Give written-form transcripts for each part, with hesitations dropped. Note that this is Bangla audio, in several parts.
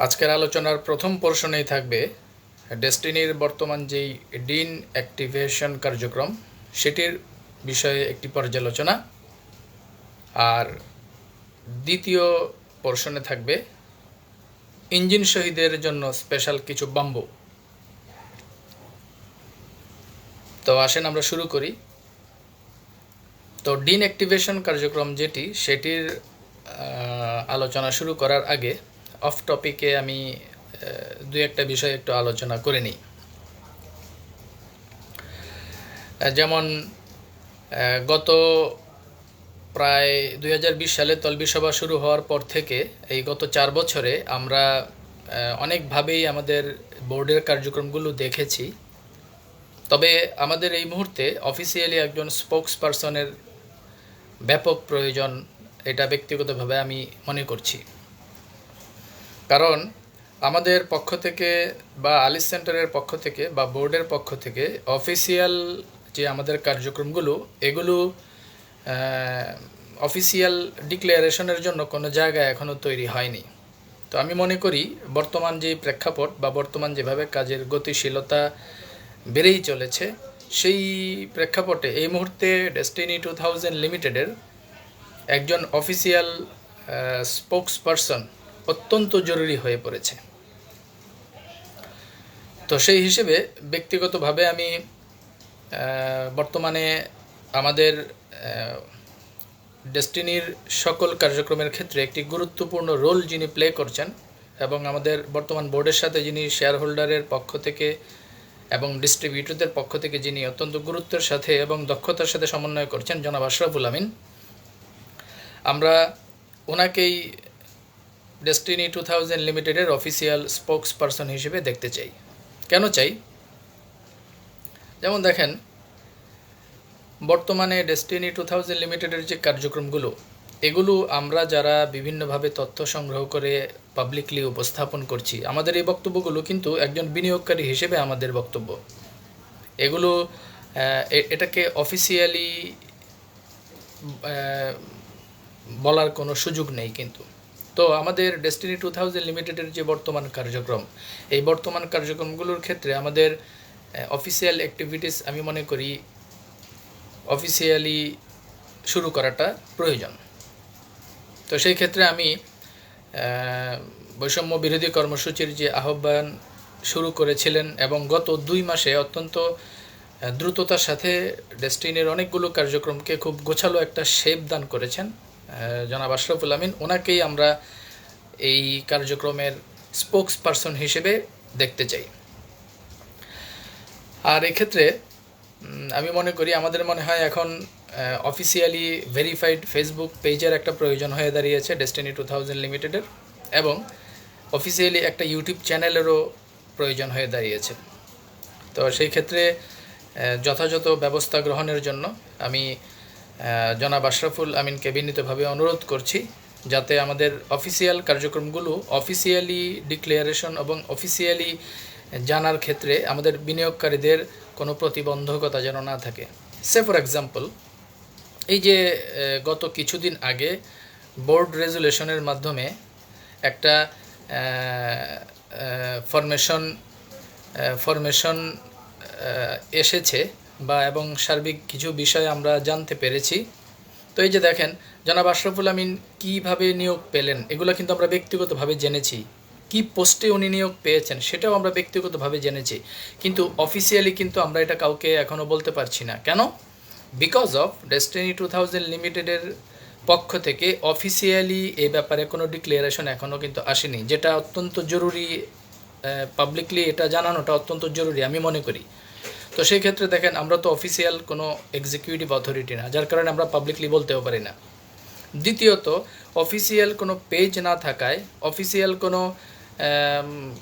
আজকের আলোচনার প্রথম পোর্শনেই থাকবে ডেস্টিনির বর্তমান যেই ডিন অ্যাক্টিভেশন কার্যক্রম সেটির বিষয়ে একটি পর্যালোচনা। আর দ্বিতীয় পোর্শনে থাকবে ইঞ্জিন শহীদের জন্য স্পেশাল কিছু বাম্বু। তো আসেন আমরা শুরু করি। তো ডিন অ্যাক্টিভেশন কার্যক্রম যেটি সেটির আলোচনা শুরু করার আগে অফ টপিকে আমি দুই একটা বিষয় একটু আলোচনা করে নিই। যেমন গত প্রায় 2020 সালে তলবি সভা শুরু হওয়ার পর থেকে এই গত 4 বছরে আমরা অনেকভাবেই আমাদের বোর্ডের কার্যক্রমগুলো দেখেছি। তবে আমাদের এই মুহূর্তে অফিসিয়ালি একজন স্পোকস পারসনের ব্যাপক প্রয়োজন, এটা ব্যক্তিগতভাবে আমি মনে করছি। কারণ আমাদের পক্ষ থেকে বা আলিস সেন্টারের পক্ষ থেকে বা বোর্ডের পক্ষ থেকে অফিসিয়াল যে আমাদের কার্যক্রমগুলো এগুলো অফিসিয়াল ডিক্লারেশনের জন্য কোনো জায়গা এখনও তৈরি হয়নি। তো আমি মনে করি বর্তমান যে প্রেক্ষাপট বা বর্তমান যেভাবে কাজের গতিশীলতা বেড়েই চলেছে সেই প্রেক্ষাপটে এই মুহূর্তে ডেস্টিনি 2000 লিমিটেডের একজন অফিসিয়াল স্পোকস পারসন অত্যন্ত জরুরি হয়ে পড়েছে। তো সেই হিসেবে ব্যক্তিগতভাবে আমি বর্তমানে আমাদের ডেস্টিনির সকল কার্যক্রমের ক্ষেত্রে একটি গুরুত্বপূর্ণ রোল যিনি প্লে করছেন এবং আমাদের বর্তমান বোর্ডের সাথে যিনি শেয়ার হোল্ডারের পক্ষ থেকে এবং ডিস্ট্রিবিউটরদের পক্ষ থেকে যিনি অত্যন্ত গুরুত্বের সাথে এবং দক্ষতার সাথে সমন্বয় করছেন জনাব আশরাফুল আমিন, আমরা ওনাকেই ডেস্টিনি 2000 লিমিটেডের অফিসিয়াল স্পোকস পারসন হিসেবে দেখতে চাই। কেন চাই? যেমন দেখেন, বর্তমানে ডেস্টিনি 2000 লিমিটেডের যে কার্যক্রমগুলো এগুলো আমরা যারা বিভিন্নভাবে তথ্য সংগ্রহ করে পাবলিকলি উপস্থাপন করছি, আমাদের এই বক্তব্যগুলো কিন্তু একজন বিনিয়োগকারী হিসেবে আমাদের বক্তব্য। এগুলো এটাকে অফিসিয়ালি বলার কোনো সুযোগ নেই কিন্তু। তো আমাদের ডেস্টিনি 2000 লিমিটেডের যে বর্তমান কার্যক্রম, এই বর্তমান কার্যক্রমগুলোর ক্ষেত্রে আমাদের অফিসিয়াল অ্যাক্টিভিটিস আমি মনে করি অফিসিয়ালি শুরু করাটা প্রয়োজন। তো সেই ক্ষেত্রে আমি বৈষম্য বিরোধী কর্মসূচির যে আহ্বান শুরু করেছিলেন এবং গত 2 মাসে অত্যন্ত দ্রুততার সাথে ডেস্টিনির অনেকগুলো কার্যক্রমকে খুব গোছালো একটা শেপ দান করেছেন জনাব আশরাফুল আমিন, ওনাকেই আমরা এই কার্যক্রমের স্পোকস পারসন হিসেবে দেখতে চাই। আর এক্ষেত্রে আমি মনে করি আমাদের মনে হয় এখন অফিসিয়ালি ভেরিফাইড ফেসবুক পেজের একটা প্রয়োজন হয়ে দাঁড়িয়েছে ডেস্টিনি 2000 লিমিটেডের, এবং অফিসিয়ালি একটা ইউটিউব চ্যানেলেরও প্রয়োজন হয়ে দাঁড়িয়েছে। তো সেই ক্ষেত্রে যথাযথ ব্যবস্থা গ্রহণের জন্য আমি জনাব আশরাফুল আমিনকে বিনীতভাবে অনুরোধ করছি যাতে আমাদের অফিসিয়াল কার্যক্রমগুলো অফিসিয়ালি ডিক্লারেশন এবং অফিসিয়ালি জানার ক্ষেত্রে আমাদের বিনিয়োগকারীদের কোনো প্রতিবন্ধকতা যেন না থাকে। সে ফর এক্সাম্পল, এই যে গত কিছুদিন আগে বোর্ড রেজুলেশনের মাধ্যমে একটা ফরমেশন এসেছে বা এবং সার্বিক কিছু বিষয় আমরা জানতে পেরেছি। তো এই যে দেখেন জনাব আশরাফুল আমিন কীভাবে নিয়োগ পেলেন এগুলো কিন্তু আমরা ব্যক্তিগতভাবে জেনেছি, কি পোস্টে উনি নিয়োগ পেয়েছেন সেটাও আমরা ব্যক্তিগতভাবে জেনেছি, কিন্তু অফিসিয়ালি কিন্তু আমরা এটা কাউকে এখনও বলতে পারছি না। কেন? বিকজ অফ ডেস্টিনি 2000 লিমিটেডের পক্ষ থেকে অফিসিয়ালি এই ব্যাপারে কোনো ডিক্লারেশন এখনও কিন্তু আসেনি, যেটা অত্যন্ত জরুরি। পাবলিকলি এটা জানানোটা অত্যন্ত জরুরি আমি মনে করি। তো সেই ক্ষেত্রে দেখেন আমরা তো অফিসিয়াল কোনো এক্সিকিউটিভ অথরিটি না, যার কারণে আমরা পাবলিকলি বলতেও পারি না। দ্বিতীয়ত, অফিসিয়াল কোনো পেজ না থাকায়, অফিসিয়াল কোনো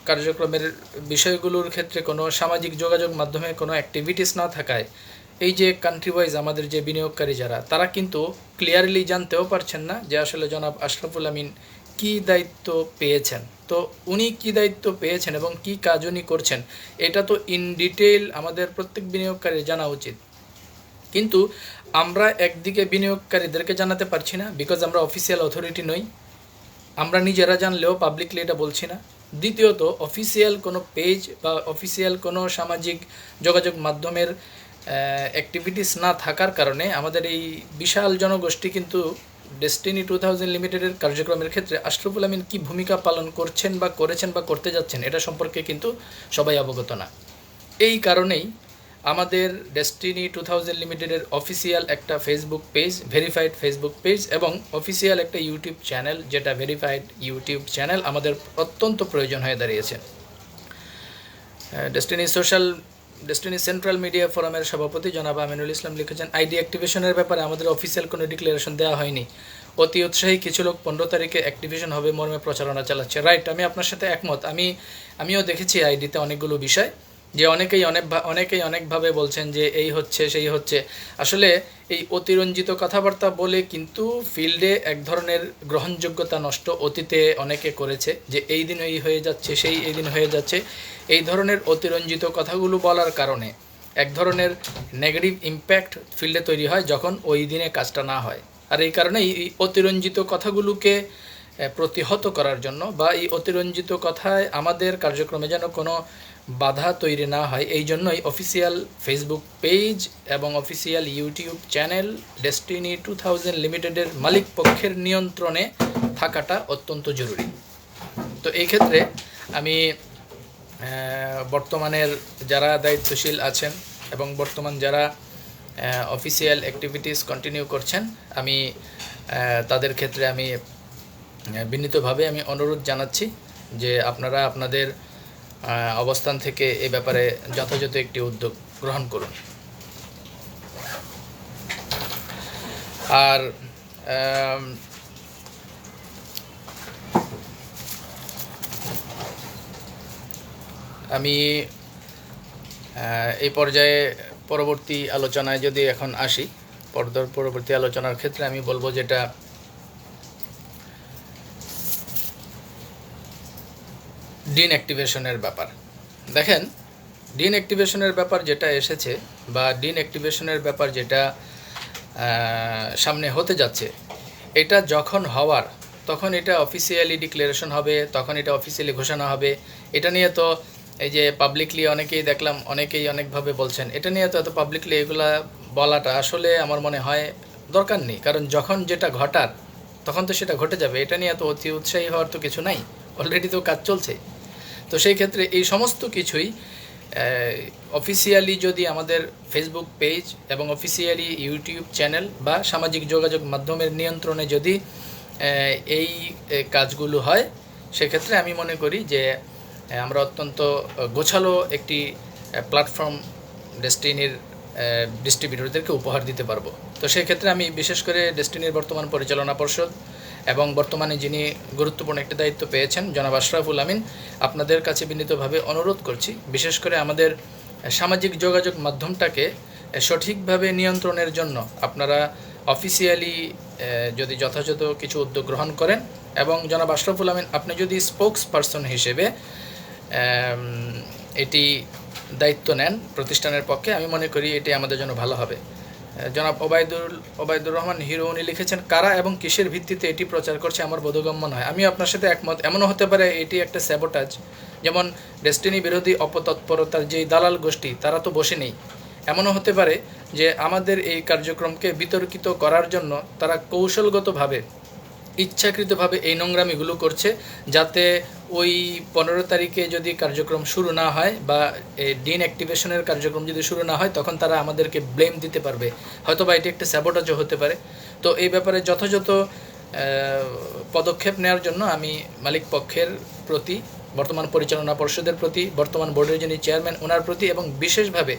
কার্যক্রমের বিষয়গুলোর ক্ষেত্রে কোনো সামাজিক যোগাযোগ মাধ্যমে কোনো অ্যাক্টিভিটিস না থাকায় এই যে কান্ট্রি ওয়াইজ আমাদের যে বিনিয়োগকারী যারা, তারা কিন্তু ক্লিয়ারলি জানতেও পারছেন না যে আসলে জনাব আশরাফুল আমিন কী দায়িত্ব পেয়েছেন। তো উনি কী দায়িত্ব পেয়েছেন এবং কী কাজ উনি করছেন এটা তো ইন ডিটেইল আমাদের প্রত্যেক বিনিয়োগকারীর জানা উচিত, কিন্তু আমরা একদিকে বিনিয়োগকারীদেরকে জানাতে পারছি না বিকজ আমরা অফিসিয়াল অথরিটি নই। আমরা নিজেরা জানলেও পাবলিকলি এটা বলছি না। দ্বিতীয়ত অফিসিয়াল কোনো পেজ বা অফিসিয়াল কোনো সামাজিক যোগাযোগ মাধ্যমের অ্যাক্টিভিটিস না থাকার কারণে আমাদের এই বিশাল জনগোষ্ঠী কিন্তু ডেস্টিনি 2000 লিমিটেডের কার্যক্রমের ক্ষেত্রে আশরাফুল আমিন কী ভূমিকা পালন করছেন বা করেছেন বা করতে যাচ্ছেন এটা সম্পর্কে কিন্তু সবাই অবগত না। এই কারণেই আমাদের ডেস্টিনি 2000 লিমিটেডের অফিসিয়াল একটা Facebook page, verified Facebook page এবং অফিসিয়াল একটা ইউটিউব চ্যানেল, যেটা ভেরিফাইড ইউটিউব চ্যানেল আমাদের অত্যন্ত প্রয়োজন হয়ে দাঁড়িয়েছে। ডেস্টিনি সেন্ট্রাল মিডিয়া ফোরামের সভাপতি জনাব আমিনুল ইসলাম লিখেছেন, আইডি অ্যাক্টিভেশনের ব্যাপারে আমাদের অফিসিয়াল কোনো ডিক্লারেশন দেওয়া হয়নি। অতি উৎসাহী কিছু লোক 15 তারিখে অ্যাক্টিভেশন হবে মর্মে প্রচারণা চালাচ্ছে। রাইট, আমি আপনার সাথে একমত। আমিও দেখেছি আইডিতে অনেকগুলো বিষয়, যে অনেকেই অনেকভাবে বলছেন যে এই হচ্ছে সেই হচ্ছে। আসলে এই অতিরঞ্জিত কথাবার্তা বলে কিন্তু ফিল্ডে এক ধরনের গ্রহণযোগ্যতা নষ্ট অতীতে অনেকে করেছে, যে এই দিন এই হয়ে যাচ্ছে, এই দিন হয়ে যাচ্ছে। এই ধরনের অতিরঞ্জিত কথাগুলো বলার কারণে এক ধরনের নেগেটিভ ইম্প্যাক্ট ফিল্ডে তৈরি হয় যখন ওই দিনে কাজটা না হয়। আর এই কারণে এই অতিরঞ্জিত কথাগুলোকে প্রতিহত করার জন্য বা এই অতিরঞ্জিত কথায় আমাদের কার্যক্রমে যেন কোনো বাধা তৈরি না হয়, এই জন্যই অফিসিয়াল ফেসবুক পেজ এবং অফিসিয়াল ইউটিউব চ্যানেল ডেস্টিনি 2000 লিমিটেডের মালিক পক্ষের নিয়ন্ত্রণে থাকাটা অত্যন্ত জরুরি। তো এই ক্ষেত্রে আমি বর্তমানের যারা দায়িত্বশীল আছেন এবং বর্তমান যারা অফিসিয়াল অ্যাক্টিভিটিস কন্টিনিউ করছেন, আমি তাদের ক্ষেত্রে আমি বিনীতভাবে আমি অনুরোধ জানাচ্ছি যে আপনারা আপনাদের অবস্থান থেকে এ ব্যাপারে যথাযথ একটি উদ্যোগ গ্রহণ করুন। আর আমি এই পর্যায়ে পরবর্তী আলোচনায় যদি এখন আসি, পরবর্তী আলোচনার ক্ষেত্রে আমি বলবো যেটা ডিন অ্যাক্টিভেশনের ব্যাপার। দেখেন, ডিন অ্যাক্টিভেশনের ব্যাপার যেটা এসেছে বা ডিন অ্যাক্টিভেশনের ব্যাপার যেটা সামনে হতে যাচ্ছে, এটা যখন হওয়ার তখন এটা অফিসিয়ালি ডিক্লারেশন হবে, তখন এটা অফিসিয়ালি ঘোষণা হবে। এটা নিয়ে তো এই যে পাবলিকলি অনেকেই দেখলাম, অনেকেই অনেকভাবে বলছেন, এটা নিয়ে তো এত পাবলিকলি এগুলা বলাটা আসলে আমার মনে হয় দরকার নেই। কারণ যখন যেটা ঘটার তখন তো সেটা ঘটে যাবে। এটা নিয়ে তো অতি উৎসাহী হওয়ার তো কিছু নাই, অলরেডি তো কাজ চলছে। তো সেই ক্ষেত্রে এই সমস্ত কিছুই অফিসিয়ালি যদি আমাদের ফেসবুক পেজ এবং অফিসিয়ালি ইউটিউব চ্যানেল বা সামাজিক যোগাযোগ মাধ্যমের নিয়ন্ত্রণে যদি এই কাজগুলো হয়, সেক্ষেত্রে আমি মনে করি যে আমরা অত্যন্ত গোছালো একটি প্ল্যাটফর্ম ডেস্টিনির ডিস্ট্রিবিউটরদেরকে উপহার দিতে পারবো। তো সেক্ষেত্রে আমি বিশেষ করে ডেস্টিনির বর্তমান পরিচালনা পর্ষদ এবং বর্তমানে যিনি গুরুত্বপূর্ণ একটি দায়িত্ব পেয়েছেন জনাব আশরাফুল আমিন, আপনাদের কাছে বিনীতভাবে অনুরোধ করছি, বিশেষ করে আমাদের সামাজিক যোগাযোগ মাধ্যমটাকে সঠিকভাবে নিয়ন্ত্রণের জন্য আপনারা অফিসিয়ালি যদি যথাযথ কিছু উদ্যোগ গ্রহণ করেন এবং জনাব আশরাফুল আমিন আপনি যদি স্পোক্স পারসন হিসেবে এটি দায়িত্ব নেন প্রতিষ্ঠানের পক্ষে, আমি মনে করি এটি আমাদের জন্য ভালো হবে। জনাব ওবায়দুর রহমান হিরো উনি লিখেছেন, কারা এবং কিসের ভিত্তিতে এটি প্রচার করছে আমার বোধগম্য নয়। আমি আপনার সাথে একমত। এমনও হতে পারে এটি একটা স্যাবোটাজ, যেমন ডেস্টিনি বিরোধী অপতৎপরতার যেই দালাল গোষ্ঠী তারা তো বসে নেই। এমনও হতে পারে যে আমাদের এই কার্যক্রমকে বিতর্কিত করার জন্য তারা কৌশলগতভাবে ইচ্ছাকৃতভাবে এই নোংরামিগুলো করছে, যাতে ওই 15 তারিখে যদি কার্যক্রম শুরু না হয় বা ডিন অ্যাক্টিভেশনের কার্যক্রম যদি শুরু না হয়, তখন তারা আমাদেরকে ব্লেম দিতে পারবে। হয়তো বা এটি একটা স্যাবোটাজও হতে পারে। তো এই ব্যাপারে যথাযথ পদক্ষেপ নেওয়ার জন্য আমি মালিক পক্ষের প্রতি, বর্তমান পরিচালনা পর্ষদের প্রতি, বর্তমান বোর্ডের যিনি চেয়ারম্যান ওনার প্রতি এবং বিশেষভাবে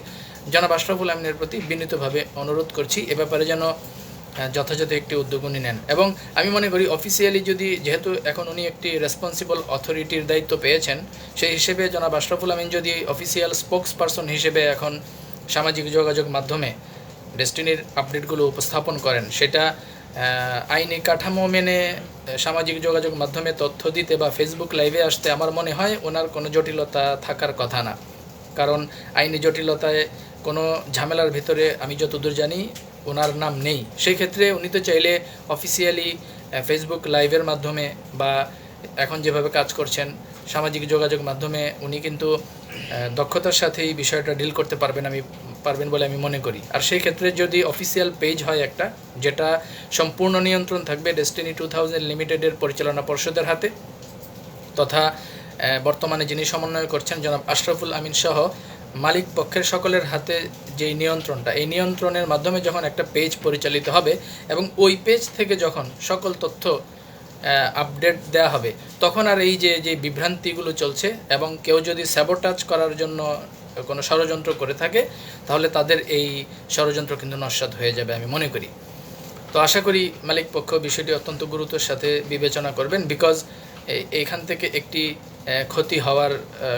জনাব আশরাফুল আমিনের প্রতি বিনীতভাবে অনুরোধ করছি এ ব্যাপারে যেন যথাযথ একটি উদ্যোগ উনি নেন। এবং আমি মনে করি অফিসিয়ালি যদি, যেহেতু এখন উনি একটি রেসপন্সিবল অথরিটির দায়িত্ব পেয়েছেন, সেই হিসেবে জনাব আশরাফুল আমিন যদি অফিসিয়াল স্পোক্স পারসন হিসেবে এখন সামাজিক যোগাযোগ মাধ্যমে ডেস্টিনির আপডেটগুলো উপস্থাপন করেন, সেটা আইনি কাঠামো মেনে সামাজিক যোগাযোগ মাধ্যমে তথ্য দিতে বা ফেসবুক লাইভে আসতে আমার মনে হয় ওনার কোনো জটিলতা থাকার কথা না। কারণ আইনি জটিলতায় কোনো ঝামেলার ভিতরে আমি যতদূর জানি ওনার নাম নেই। সেই ক্ষেত্রে উনি তো চাইলে অফিসিয়ালি ফেসবুক লাইভের মাধ্যমে বা এখন যেভাবে কাজ করছেন সামাজিক যোগাযোগ মাধ্যমে উনি কিন্তু দক্ষতার সাথে এই বিষয়টা ডিল করতে পারবেন বলে আমি মনে করি। আর সেই ক্ষেত্রে যদি অফিসিয়াল পেজ হয় একটা, যেটা সম্পূর্ণ নিয়ন্ত্রণ থাকবে ডেস্টিনি 2000 লিমিটেডের পরিচালনা পর্ষদের হাতে, তথা বর্তমানে যিনি সমন্বয় করছেন জনাব আশরাফুল আমিন সহ মালিক পক্ষের সকলের হাতে যেই নিয়ন্ত্রণটা, এই নিয়ন্ত্রণের মাধ্যমে যখন একটা পেজ পরিচালিত হবে এবং ওই পেজ থেকে যখন সকল তথ্য আপডেট দেওয়া হবে, তখন আর এই যে বিভ্রান্তিগুলো চলছে এবং কেউ যদি স্যাবোটাজ করার জন্য কোনো ষড়যন্ত্র করে থাকে, তাহলে তাদের এই ষড়যন্ত্র কিন্তু নস্যাৎ হয়ে যাবে আমি মনে করি। তো আশা করি মালিক পক্ষ বিষয়টি অত্যন্ত গুরুত্বের সাথে বিবেচনা করবেন, বিকজ এইখান থেকে একটি ক্ষতি হওয়ার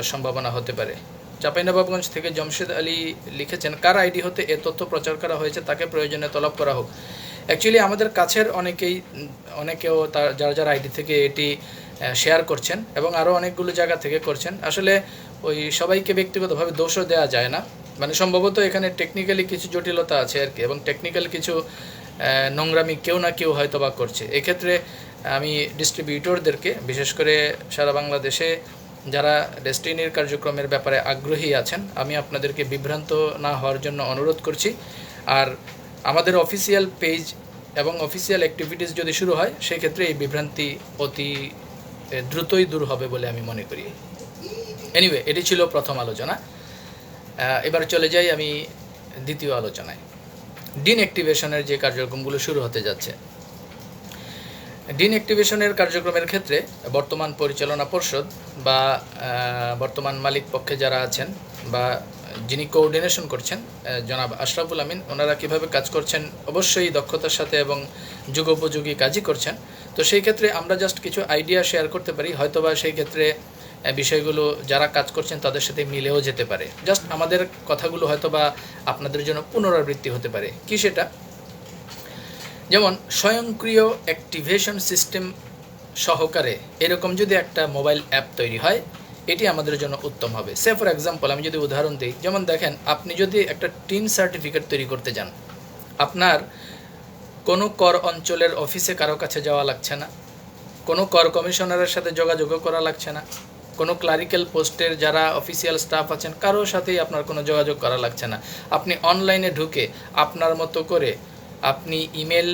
সম্ভাবনা হতে পারে। চাঁপাইনবাবগঞ্জ থেকে জমশেদ আলী লিখেছেন, কার আইডি হতে এ তথ্য প্রচার করা হয়েছে তাকে প্রয়োজনে তলব করা হোক। অ্যাকচুয়ালি আমাদের কাছের অনেকেও যারা আইডি থেকে এটি শেয়ার করছেন এবং আরও অনেকগুলো জায়গা থেকে করছেন। আসলে ওই সবাইকে ব্যক্তিগতভাবে দোষও দেওয়া যায় না, মানে সম্ভবত এখানে টেকনিক্যালি কিছু জটিলতা আছে আর কি, এবং টেকনিক্যাল কিছু নোংরামি কেউ না কেউ হয়তো বা করছে। এক্ষেত্রে আমি ডিস্ট্রিবিউটরদেরকে, বিশেষ করে সারা বাংলাদেশে যারা ডেস্টিনির কার্যক্রমের ব্যাপারে আগ্রহী আছেন, আমি আপনাদেরকে বিভ্রান্ত না হওয়ার জন্য অনুরোধ করছি। আর আমাদের অফিসিয়াল পেজ এবং অফিসিয়াল অ্যাক্টিভিটিস যদি শুরু হয়, সেক্ষেত্রে এই বিভ্রান্তি অতি দ্রুতই দূর হবে বলে আমি মনে করি। এনিওয়ে, এটি ছিল প্রথম আলোচনা। এবার চলে যাই আমি দ্বিতীয় আলোচনায়। ডিন অ্যাক্টিভেশনের যে কার্যক্রমগুলো শুরু হতে যাচ্ছে, ডিন অ্যাক্টিভেশনের কার্যক্রমের ক্ষেত্রে বর্তমান পরিচালনা পর্ষদ বা বর্তমান মালিক পক্ষে যারা আছেন বা যিনি কোঅর্ডিনেশন করছেন জনাব আশরাফুল আমিন, ওনারা কীভাবে কাজ করছেন অবশ্যই দক্ষতার সাথে এবং যুগোপযোগী কাজই করছেন। তো সেই ক্ষেত্রে আমরা জাস্ট কিছু আইডিয়া শেয়ার করতে পারি, হয়তোবা সেই ক্ষেত্রে বিষয়গুলো যারা কাজ করছেন তাদের সাথে মিলেও যেতে পারে। জাস্ট আমাদের কথাগুলো হয়তোবা আপনাদের জন্য পুনরাবৃত্তি হতে পারে। কি সেটা? যেমন স্বয়ংক্রিয় অ্যাক্টিভেশন সিস্টেম সহকারে এরকম যদি একটা মোবাইল অ্যাপ তৈরি হয়, এটি আমাদের জন্য উত্তম হবে। সে ফর এক্সাম্পল আমি যদি উদাহরণ দিই, যেমন দেখেন, আপনি যদি একটা টিন সার্টিফিকেট তৈরি করতে যান, আপনার কোনো কর অঞ্চলের অফিসে কারো কাছে যাওয়া লাগছে না, কোনো কর কমিশনারের সাথে যোগাযোগও করা লাগছে না, কোনো ক্লারিক্যাল পোস্টের যারা অফিসিয়াল স্টাফ আছেন কারোর সাথেই আপনার কোনো যোগাযোগ করা লাগছে না। আপনি অনলাইনে ঢুকে আপনার মতো করে আপনি ইমেল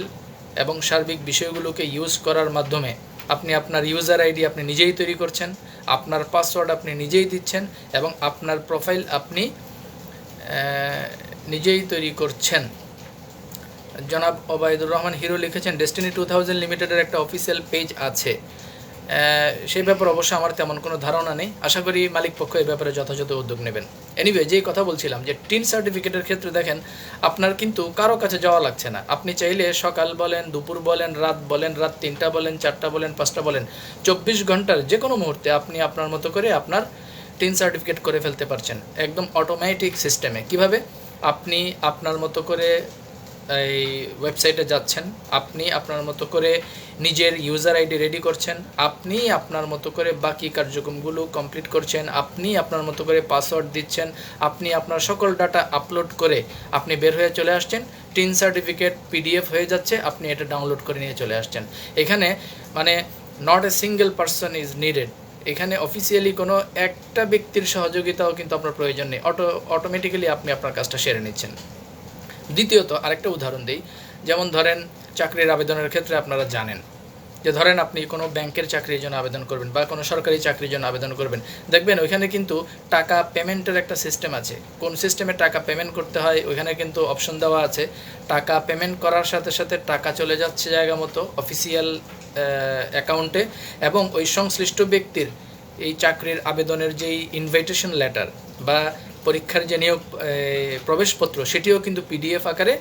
এবং সার্বিক বিষয়গুলোকে ইউজ করার মাধ্যমে আপনি আপনার ইউজার আইডি আপনি নিজেই তৈরি করছেন, আপনার পাসওয়ার্ড আপনি নিজেই দিচ্ছেন এবং আপনার প্রোফাইল আপনি নিজেই তৈরি করছেন। জনাব ওবায়দুর রহমান হিরো লিখেছেন, ডেস্টিনি 2000 লিমিটেডের একটা অফিসিয়াল পেজ আছে। সেই ব্যাপারে অবশ্য আমার তেমন কোনো ধারণা নেই। আশা করি মালিক পক্ষ এই ব্যাপারে যথাযথ উদ্যোগ নেবেন। এনিওয়ে, যেই কথা বলছিলাম যে টিন সার্টিফিকেটের ক্ষেত্রে দেখেন, আপনার কিন্তু কারো কাছে যাওয়া লাগছে না। আপনি চাইলে সকাল বলেন, দুপুর বলেন, রাত 3টা বলেন, 4টা বলেন, 5টা বলেন, 24 ঘন্টার যে কোনো মুহূর্তে আপনি আপনার মতো করে আপনার টিন সার্টিফিকেট করে ফেলতে পারছেন একদম অটোমেটিক সিস্টেমে। কিভাবে? আপনি আপনার মতো করে এই ওয়েবসাইটে যাচ্ছেন, আপনি আপনার মতো করে নিজের ইউজার আইডি রেডি করছেন, আপনি আপনার মতো করে বাকি কার্যক্রমগুলো কমপ্লিট করছেন, আপনি আপনার মতো করে পাসওয়ার্ড দিচ্ছেন, আপনি আপনার সকল ডাটা আপলোড করে আপনি বের হয়ে চলে আসছেন, টিন সার্টিফিকেট পিডিএফ হয়ে যাচ্ছে, আপনি এটা ডাউনলোড করে নিয়ে চলে আসছেন। এখানে মানে not a single person is needed. এখানে অফিসিয়ালি কোনো একটা ব্যক্তির সহযোগিতাও কিন্তু আপনার প্রয়োজন নেই, অটোমেটিক্যালি আপনি আপনার কাজটা সেরে নিচ্ছেন। দ্বিতীয়ত আরেকটা উদাহরণ দিই, যেমন ধরেন চাকরির আবেদনের ক্ষেত্রে আপনারা জানেন যে ধরেন আপনি কোনো ব্যাংকের চাকরির জন্য আবেদন করবেন বা কোনো সরকারি চাকরির জন্য আবেদন করবেন, দেখবেন ওইখানে কিন্তু টাকা পেমেন্টের একটা সিস্টেম আছে। কোন সিস্টেমে টাকা পেমেন্ট করতে হয় ওইখানে কিন্তু অপশন দেওয়া আছে। টাকা পেমেন্ট করার সাথে সাথে টাকা চলে যাচ্ছে জায়গা মতো অফিসিয়াল অ্যাকাউন্টে, এবং ওই সংশ্লিষ্ট ব্যক্তির এই চাকরির আবেদনের যেই ইনভাইটেশন লেটার বা পরীক্ষার যে নিয়োগ প্রবেশপত্র, সেটিও কিন্তু পিডিএফ আকারে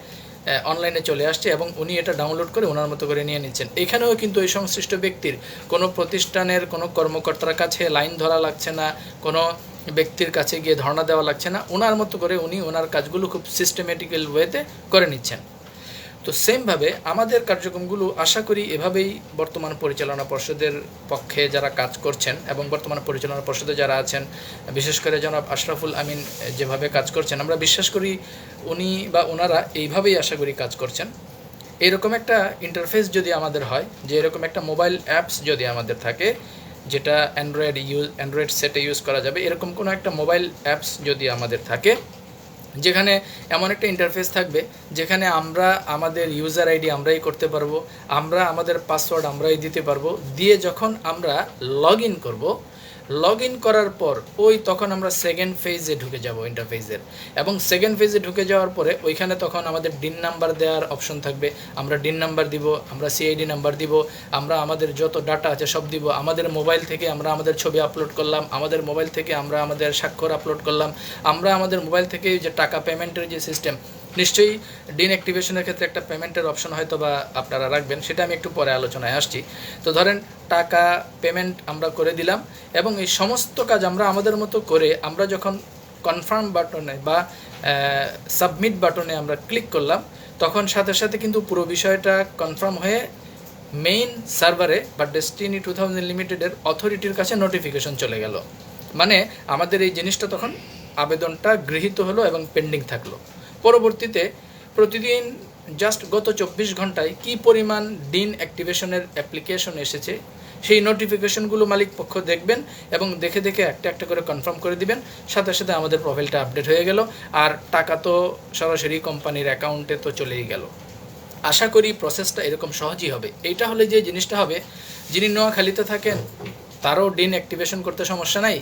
অনলাইনে চলে আসছে এবং উনি এটা ডাউনলোড করে ওনার মতো করে নিয়ে নিচ্ছেন। এখানেও কিন্তু ওই সংশ্লিষ্ট ব্যক্তির কোনো প্রতিষ্ঠানের কোনো কর্মকর্তার কাছে লাইন ধরা লাগছে না, কোনো ব্যক্তির কাছে গিয়ে ধর্ণা দেওয়া লাগছে না, ওনার মতো করে উনি ওনার কাজগুলো খুব সিস্টেমেটিক্যাল ওয়েতে করে নিচ্ছেন। তো সেমভাবে আমাদের কার্যক্রমগুলো আশা করি এভাবেই বর্তমান পরিচালনা পর্ষদের পক্ষে যারা কাজ করছেন এবং বর্তমান পরিচালনা পর্ষদে যারা আছেন, বিশেষ করে জনাব আশরাফুল আমিন যেভাবে কাজ করছেন, আমরা বিশ্বাস করি উনি বা ওনারা এইভাবেই আশা করি কাজ করছেন। এরকম একটা ইন্টারফেস যদি আমাদের হয়, যে এরকম একটা মোবাইল অ্যাপস যদি আমাদের থাকে, যেটা অ্যান্ড্রয়েড সেটে ইউজ করা যাবে, এরকম কোনো একটা মোবাইল অ্যাপস যদি আমাদের থাকে, যেখানে এমন একটা ইন্টারফেস থাকবে যেখানে আমরা আমাদের ইউজার আইডি আমরাই করতে পারবো, আমরা আমাদের পাসওয়ার্ড আমরাই দিতে পারবো, দিয়ে যখন আমরা লগ ইন করবো, লগ ইন করার পর তখন আমরা সেকেন্ড ফেজে ঢুকে যাব ইন্টারফেসের, এবং সেকেন্ড ফেজে ঢুকে যাওয়ার পরে ওইখানে তখন আমাদের ডিন নাম্বার দেওয়ার অপশন থাকবে। আমরা ডিন নাম্বার দিব, আমরা সিআইডি নাম্বার দিব, আমরা আমাদের যত ডাটা আছে সব দিব। আমাদের মোবাইল থেকে আমরা আমাদের ছবি আপলোড করলাম, আমাদের মোবাইল থেকে আমরা আমাদের স্বাক্ষর আপলোড করলাম, আমরা আমাদের মোবাইল থেকে যে টাকা পেমেন্টের যে সিস্টেম, নিশ্চয়ই ডিন অ্যাক্টিভেশনের ক্ষেত্রে একটা পেমেন্টের অপশন হয়তো বা আপনারা রাখবেন, সেটা আমি একটু পরে আলোচনায় আসছি। তো ধরেন টাকা পেমেন্ট আমরা করে দিলাম, এবং এই সমস্ত কাজ আমরা আমাদের মতো করে আমরা যখন কনফার্ম বাটনে বা সাবমিট বাটনে আমরা ক্লিক করলাম, তখন সাথে সাথে কিন্তু পুরো বিষয়টা কনফার্ম হয়ে মেইন সার্ভারে বা ডেস্টিনি 2000 লিমিটেডের অথরিটির কাছে নোটিফিকেশন চলে গেল। মানে আমাদের এই জিনিসটা তখন আবেদনটা গৃহীত হলো এবং পেন্ডিং থাকলো। পরবর্তীতে প্রতিদিন জাস্ট গত 24 ঘন্টায় কী পরিমাণ ডিন অ্যাক্টিভেশনের অ্যাপ্লিকেশন এসেছে সেই নোটিফিকেশনগুলো মালিক পক্ষ দেখবেন, এবং দেখে দেখে একটা একটা করে কনফার্ম করে দিবেন। সাথে সাথে আমাদের প্রোফাইলটা আপডেট হয়ে গেল, আর টাকা তো সরাসরি কোম্পানির অ্যাকাউন্টে তো চলেই গেল। আশা করি প্রসেসটা এরকম সহজই হবে। এইটা হলে যে জিনিসটা হবে, যিনি নোয়াখালীতে থাকেন তারও ডিন অ্যাক্টিভেশন করতে সমস্যা নাই,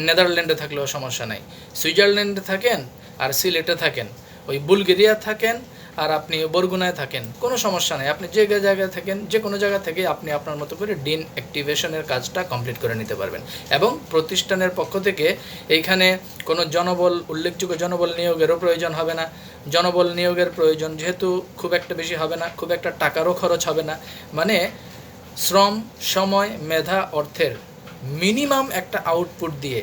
নেদারল্যান্ডে থাকলেও সমস্যা নাই, সুইজারল্যান্ডে থাকেন আর সিলেটে থাকেন, ওই বুলগেরিয়া থাকেন আর আপনি বরগুনায় থাকেন, কোনো সমস্যা নেই। আপনি যে জায়গায় থাকেন, যে কোনো জায়গা থেকে আপনি আপনার মতো করে ডিন অ্যাক্টিভেশনের কাজটা কমপ্লিট করে নিতে পারবেন। এবং প্রতিষ্ঠানের পক্ষ থেকে এইখানে কোনো উল্লেখযোগ্য জনবল নিয়োগেরও প্রয়োজন হবে না। জনবল নিয়োগের প্রয়োজন যেহেতু খুব একটা বেশি হবে না, খুব একটা টাকারও খরচ হবে না। মানে শ্রম, সময়, মেধা, অর্থের মিনিমাম একটা আউটপুট দিয়ে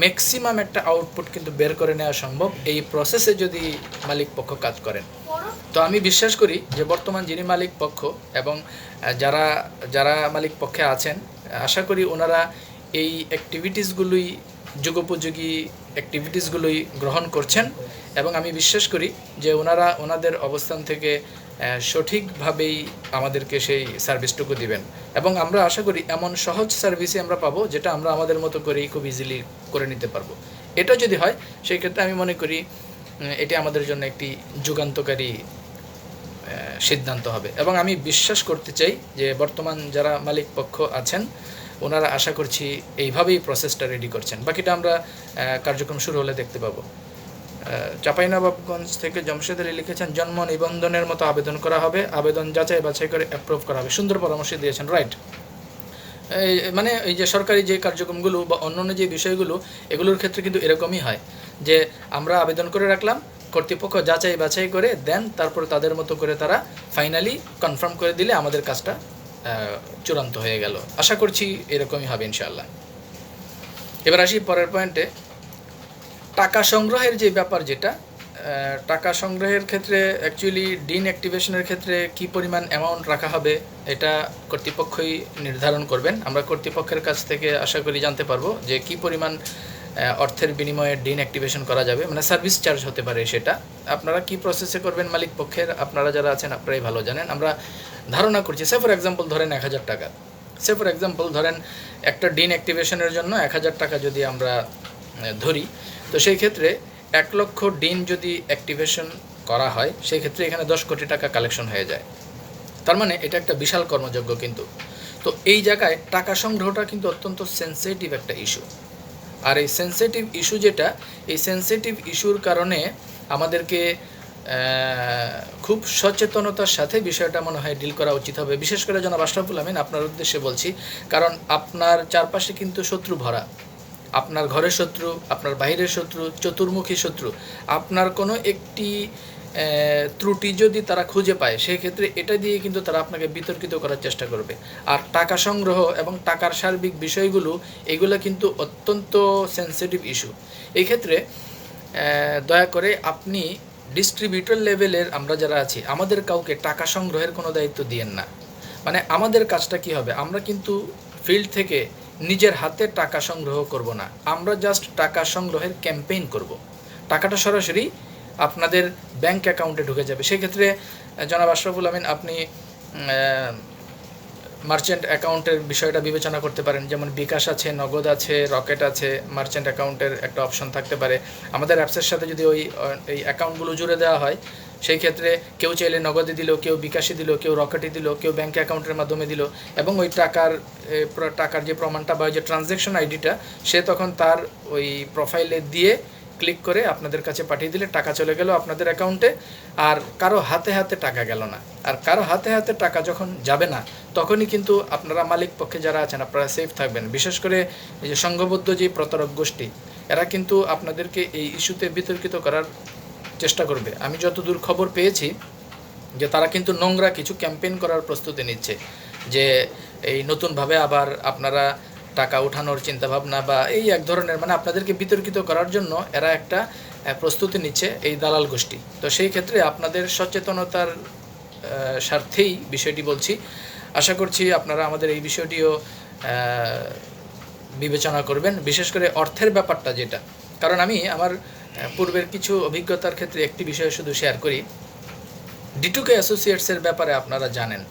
ম্যাক্সিমাম একটা আউটপুট কিন্তু বের করে নেওয়া সম্ভব এই প্রসেসে যদি মালিক পক্ষ কাজ করেন। তো আমি বিশ্বাস করি যে বর্তমান যিনি মালিক পক্ষ এবং যারা যারা মালিক পক্ষে আছেন, আশা করি ওনারা এই অ্যাক্টিভিটিসগুলোই যুগোপযোগী অ্যাক্টিভিটিসগুলোই গ্রহণ করছেন, এবং আমি বিশ্বাস করি যে ওনারা ওনাদের অবস্থান থেকে সঠিকভাবেই আমাদেরকে সেই সার্ভিসটুকু দিবেন, এবং আমরা আশা করি এমন সহজ সার্ভিসই আমরা পাবো যেটা আমরা আমাদের মতো করেই খুব ইজিলি করে নিতে পারবো। এটা যদি হয় সেই ক্ষেত্রে আমি মনে করি এটি আমাদের জন্য একটি যুগান্তকারী সিদ্ধান্ত হবে, এবং আমি বিশ্বাস করতে চাই যে বর্তমান যারা মালিক পক্ষ আছেন ওনারা আশা করছি এইভাবেই প্রসেসটা রেডি করছেন। বাকিটা আমরা কার্যক্রম শুরু হলে দেখতে পাবো। চাঁপাইনবাবগঞ্জ থেকে জমশেদ আলী লিখেছেন, জন্ম নিবন্ধনের মতো আবেদন করা হবে, আবেদন যাচাই বাছাই করে অ্যাপ্রুভ করা হবে। সুন্দর পরামর্শ দিয়েছেন, রাইট। মানে এই যে সরকারি যে কার্যক্রমগুলো বা অন্যান্য যে বিষয়গুলো, এগুলোর ক্ষেত্রে কিন্তু এরকমই হয় যে আমরা আবেদন করে রাখলাম, কর্তৃপক্ষ যাচাই বাছাই করে দেন, তারপরে তাদের মতো করে তারা ফাইনালি কনফার্ম করে দিলে আমাদের কাজটা চূড়ান্ত হয়ে গেল। আশা করছি এরকমই হবে ইনশাআল্লাহ। এবার আসি পরের পয়েন্টে, টাকা সংগ্রহের যে ব্যাপার, যেটা টাকা সংগ্রহের ক্ষেত্রে অ্যাকচুয়ালি ডিন অ্যাক্টিভেশনের ক্ষেত্রে কি পরিমাণ অ্যামাউন্ট রাখা হবে এটা কর্তৃপক্ষই নির্ধারণ করবেন। আমরা কর্তৃপক্ষের কাছ থেকে আশা করি জানতে পারবো যে কি পরিমাণ অর্থের বিনিময়ে ডিন অ্যাক্টিভেশন করা যাবে, মানে সার্ভিস চার্জ হতে পারে সেটা। আপনারা কি প্রসেসে করবেন মালিক পক্ষের, আপনারা যারা আছেন আপনারাই ভালো জানেন। আমরা ধারণা করছি, সে ফর এক্সাম্পল ধরেন 1000 টাকা, সে ফর এক্সাম্পল ধরেন একটা ডিন অ্যাক্টিভেশনের জন্য 1000 টাকা যদি আমরা ধরি, তো সেই ক্ষেত্রে 1 লক্ষ ডিন যদি অ্যাক্টিভেশন করা হয় সেই ক্ষেত্রে এখানে 10 কোটি টাকা কালেকশন হয়ে যায়। তার মানে এটা একটা বিশাল কর্মযজ্ঞ কিন্তু। তো এই জায়গায় টাকা সংগ্রহটা কিন্তু অত্যন্ত সেন্সিটিভ একটা ইস্যু, আর এই সেন্সিটিভ ইস্যু যেটা, এই সেন্সিটিভ ইস্যুর কারণে আমাদেরকে খুব সচেতনতার সাথে বিষয়টা মনে হয় ডিল করা উচিত হবে। বিশেষ করে জনাব আশরাফুল আমিন, আপনার উদ্দেশ্যে বলছি, কারণ আপনার চারপাশে কিন্তু শত্রু ভরা। আপনার ঘরের শত্রু, আপনার বাইরের শত্রু, চতুর্মুখী শত্রু। আপনার কোনো একটি ত্রুটি যদি তারা খুঁজে পায় সেই ক্ষেত্রে এটা দিয়ে কিন্তু তারা আপনাকে বিতর্কিত করার চেষ্টা করবে। আর টাকা সংগ্রহ এবং টাকার সার্বিক বিষয়গুলো, এগুলো কিন্তু অত্যন্ত সেন্সিটিভ ইস্যু। এই ক্ষেত্রে দয়া করে আপনি ডিস্ট্রিবিউটর লেভেলের আমরা যারা আছি, আমাদের কাউকে টাকা সংগ্রহের কোনো দায়িত্ব দিয়েন না। মানে আমাদের কাজটা কি হবে, আমরা কিন্তু ফিল্ড থেকে নিজের হাতে টাকা সংগ্রহ করব না, আমরা জাস্ট টাকা সংগ্রহের ক্যাম্পেইন করব। টাকাটা সরাসরি আপনাদের ব্যাংক অ্যাকাউন্টে ঢুকে যাবে। সেক্ষেত্রে জনাব আশরাফুল আমিন, আপনি মার্চেন্ট অ্যাকাউন্টের বিষয়টা বিবেচনা করতে পারেন, যেমন বিকাশ আছে, নগদ আছে, রকেট আছে, মার্চেন্ট অ্যাকাউন্টের একটা অপশন থাকতে পারে। আমাদের অ্যাপসের সাথে যদি এই অ্যাকাউন্টগুলো জুড়ে দেওয়া হয়, সেই ক্ষেত্রে কেউ চাইলে নগদে দিল, কেউ বিকাশে দিল, কেউ রকেটে দিল, কেউ ব্যাঙ্ক অ্যাকাউন্টের মাধ্যমে দিল, এবং ওই টাকার যে প্রমাণটা বা ওই যে ট্রানজ্যাকশন আইডিটা সে তখন তার ওই প্রোফাইলে দিয়ে ক্লিক করে আপনাদের কাছে পাঠিয়ে দিলে টাকা চলে গেল আপনাদের অ্যাকাউন্টে, আর কারো হাতে হাতে টাকা গেল না। আর কারো হাতে হাতে টাকা যখন যাবে না, তখনই কিন্তু আপনারা মালিক পক্ষে যারা আছেন আপনারা সেফ থাকবেন। বিশেষ করে এই যে সংঘবদ্ধ যে প্রতারক গোষ্ঠী, এরা কিন্তু আপনাদেরকে এই ইস্যুতে বিতর্কিত করার চেষ্টা করবে। আমি যতদূর খবর পেয়েছি যে তারা কিন্তু নোংরা কিছু ক্যাম্পেইন করার প্রস্তুতি নিচ্ছে, যে এই নতুনভাবে আবার আপনারা টাকা ওঠানোর চিন্তাভাবনা বা এই এক ধরনের, মানে আপনাদেরকে বিতর্কিত করার জন্য এরা একটা প্রস্তুতি নিচ্ছে এই দালাল গোষ্ঠী। তো সেই ক্ষেত্রে আপনাদের সচেতনতার স্বার্থেই বিষয়টি বলছি। আশা করছি আপনারা আমাদের এই বিষয়টিও বিবেচনা করবেন, বিশেষ করে অর্থের ব্যাপারটা যেটা। কারণ আমি আমার পূর্বের কিছু অভিজ্ঞতার ক্ষেত্রে একটি বিষয় শুধু শেয়ার করি। ডিটুকে অ্যাসোসিয়েটসের ব্যাপারে আপনারা জানেন,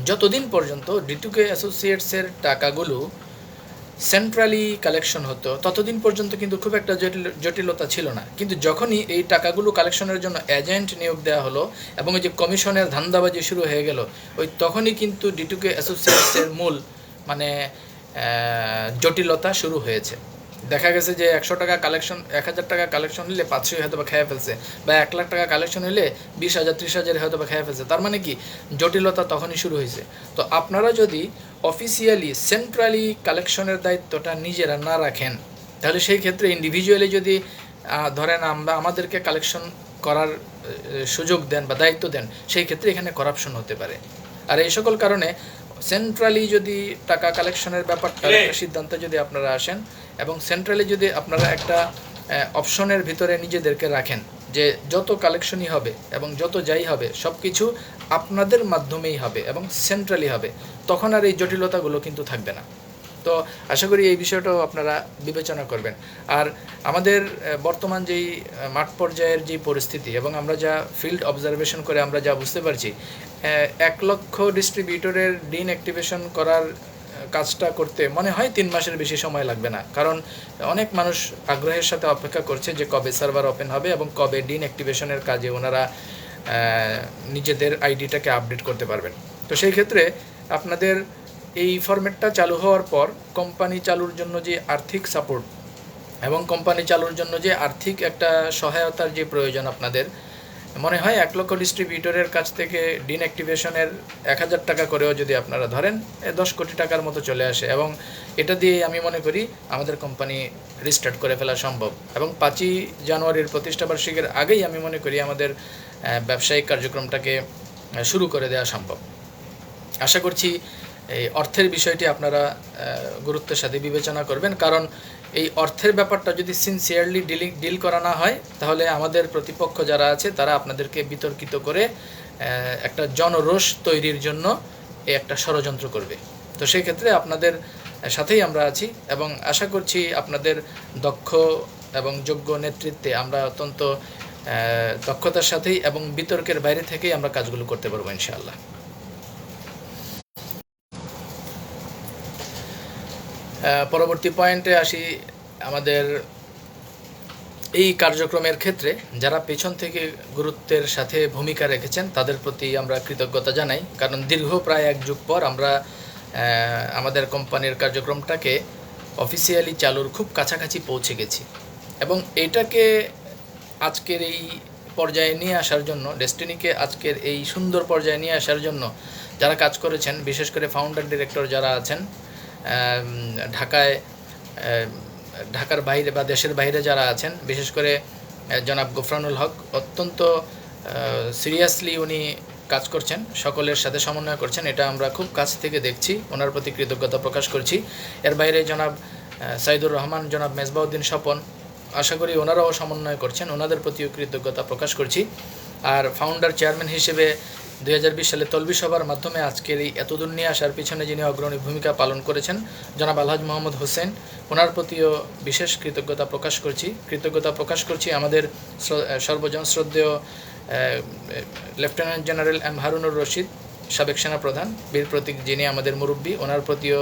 যতদিন পর্যন্ত ডিটুকে অ্যাসোসিয়েটসের টাকাগুলো সেন্ট্রালি কালেকশন হতো ততদিন পর্যন্ত কিন্তু খুব একটা জটিলতা ছিল না। কিন্তু যখনই এই টাকাগুলো কালেকশনের জন্য এজেন্ট নিয়োগ দেওয়া হলো এবং ওই যে কমিশনের ধান্দাবাজি শুরু হয়ে গেল, ওই তখনই কিন্তু ডিটুকে অ্যাসোসিয়েটসের মূল মানে জটিলতা শুরু হয়েছে। দেখা গেছে যে 100 টাকা কালেকশন, 1000 টাকা কালেকশন হলে 500 হয়তো বা খেয়ে ফেলছে, বা 1 লাখ টাকা কালেকশন হলে 20,000 30,000 হয়তো বা খেয়ে ফেলছে। তার মানে কি, জটিলতা তখনই শুরু হয়েছে। তো আপনারা যদি অফিসিয়ালি সেন্ট্রালি কালেকশনের দায়িত্বটা নিজেরা না রাখেন, তাহলে সেই ক্ষেত্রে ইন্ডিভিজুয়ালি যদি ধরেন আমাদেরকে কালেকশন করার সুযোগ দেন বা দায়িত্ব দেন, সেই ক্ষেত্রে এখানে করাপশন হতে পারে। আর এই সকল কারণে সেন্ট্রালি যদি টাকা কালেকশনের ব্যাপারটা একটা সিদ্ধান্তে যদি আপনারা আসেন, এবং সেন্ট্রালি যদি আপনারা একটা অপশনের ভিতরে নিজেদেরকে রাখেন যে যত কালেকশনই হবে এবং যত যাই হবে সব কিছু আপনাদের মাধ্যমেই হবে এবং সেন্ট্রালি হবে, তখন আর এই জটিলতাগুলো কিন্তু থাকবে না। তো আশা করি এই বিষয়টাও আপনারা বিবেচনা করবেন। আর আমাদের বর্তমান যেই মাঠ পর্যায়ের যে পরিস্থিতি এবং আমরা যা ফিল্ড অবজারভেশন করে আমরা যা বুঝতে পারছি, 1 লক্ষ ডিস্ট্রিবিউটরের ডিঅ্যাক্টিভেশন করার কাজটা করতে মনে হয় 3 মাসের বেশি সময় লাগবে না। কারণ অনেক মানুষ আগ্রহের সাথে অপেক্ষা করছে যে কবে সার্ভার ওপেন হবে এবং কবে ডিঅ্যাক্টিভেশনের কাজে ওনারা নিজেদের আইডিটাকে আপডেট করতে পারবেন। তো সেই ক্ষেত্রে আপনাদের এই ফরম্যাটটা চালু হওয়ার পর কোম্পানি চালুর জন্য যে আর্থিক সাপোর্ট এবং কোম্পানি চালুর জন্য যে আর্থিক একটা সহায়তার যে প্রয়োজন, আপনাদের মনে হয় 1 লক্ষ ডিস্ট্রিবিউটরের কাছ থেকে ডিঅ্যাক্টিভেশনের 1000 টাকা করেও যদি আপনারা ধরেন 10 কোটি টাকার মতো চলে আসে, এবং এটা দিয়ে আমি মনে করি আমাদের কোম্পানি রিস্টার্ট করে ফেলা সম্ভব। এবং 5ই জানুয়ারির প্রতিষ্ঠাবার্ষিকীর আগেই আমি মনে করি আমাদের ব্যবসায়িক কার্যক্রমটাকে শুরু করে দেওয়া সম্ভব। আশা করছি এই অর্থের বিষয়টি আপনারা গুরুত্বের সাথে বিবেচনা করবেন, কারণ এই অর্থের ব্যাপারটা যদি সিনসিয়ারলি ডিল করা না হয়, তাহলে আমাদের প্রতিপক্ষ যারা আছে তারা আপনাদেরকে বিতর্কিত করে একটা জনরোষ তৈরির জন্য একটা ষড়যন্ত্র করবে। তো সেই ক্ষেত্রে আপনাদের সাথেই আমরা আছি এবং আশা করছি আপনাদের দক্ষ এবং যোগ্য নেতৃত্বে আমরা অত্যন্ত দক্ষতার সাথেই এবং বিতর্কের বাইরে থেকেই আমরা কাজগুলো করতে পারবো ইনশাআল্লাহ। পরবর্তী পয়েন্টে আসি। আমাদের এই কার্যক্রমের ক্ষেত্রে যারা পেছন থেকে গুরুত্বের সাথে ভূমিকা রেখেছেন তাদের প্রতি আমরা কৃতজ্ঞতা জানাই, কারণ দীর্ঘ প্রায় 1 যুগ পর আমরা আমাদের কোম্পানির কার্যক্রমটাকে অফিসিয়ালি চালুর খুব কাছাকাছি পৌঁছে গেছি। এবং এটাকে আজকের এই পর্যায়ে নিয়ে আসার জন্য, ডেস্টিনিকে আজকের এই সুন্দর পর্যায়ে নিয়ে আসার জন্য যারা কাজ করেছেন, বিশেষ করে ফাউন্ডার ডিরেক্টর যারা আছেন ঢাকার বাইরে বা দেশের বাইরে যারা আছেন, বিশেষ করে জনাব গফরানুল হক অত্যন্ত সিরিয়াসলি উনি কাজ করছেন, সকলের সাথে সমন্বয় করছেন, এটা আমরা খুব কাছ থেকে দেখছি, ওনার প্রতি কৃতজ্ঞতা প্রকাশ করছি। এর বাইরে জনাব সাইদুর রহমান, জনাব মেজবাউদ্দিন স্বপন, আশা করি ওনারাও সমন্বয় করছেন, ওনাদের প্রতিও কৃতজ্ঞতা প্রকাশ করছি। আর ফাউন্ডার চেয়ারম্যান হিসেবে 2020 সালে তলবি সভার মাধ্যমে আজকের এই এতদূর নিয়ে আসার পিছনে যিনি অগ্রণী ভূমিকা পালন করেছেন জনাব আলহাজ মোহাম্মদ হোসেন, ওনার প্রতিও বিশেষ কৃতজ্ঞতা প্রকাশ করছি। আমাদের সর্বজন শ্রদ্ধেয় lieutenant general M Harunur Rashid, সাবেক সেনাপ্রধান বীর প্রতীক, যিনি আমাদের মুরব্বী, ওনার প্রতিও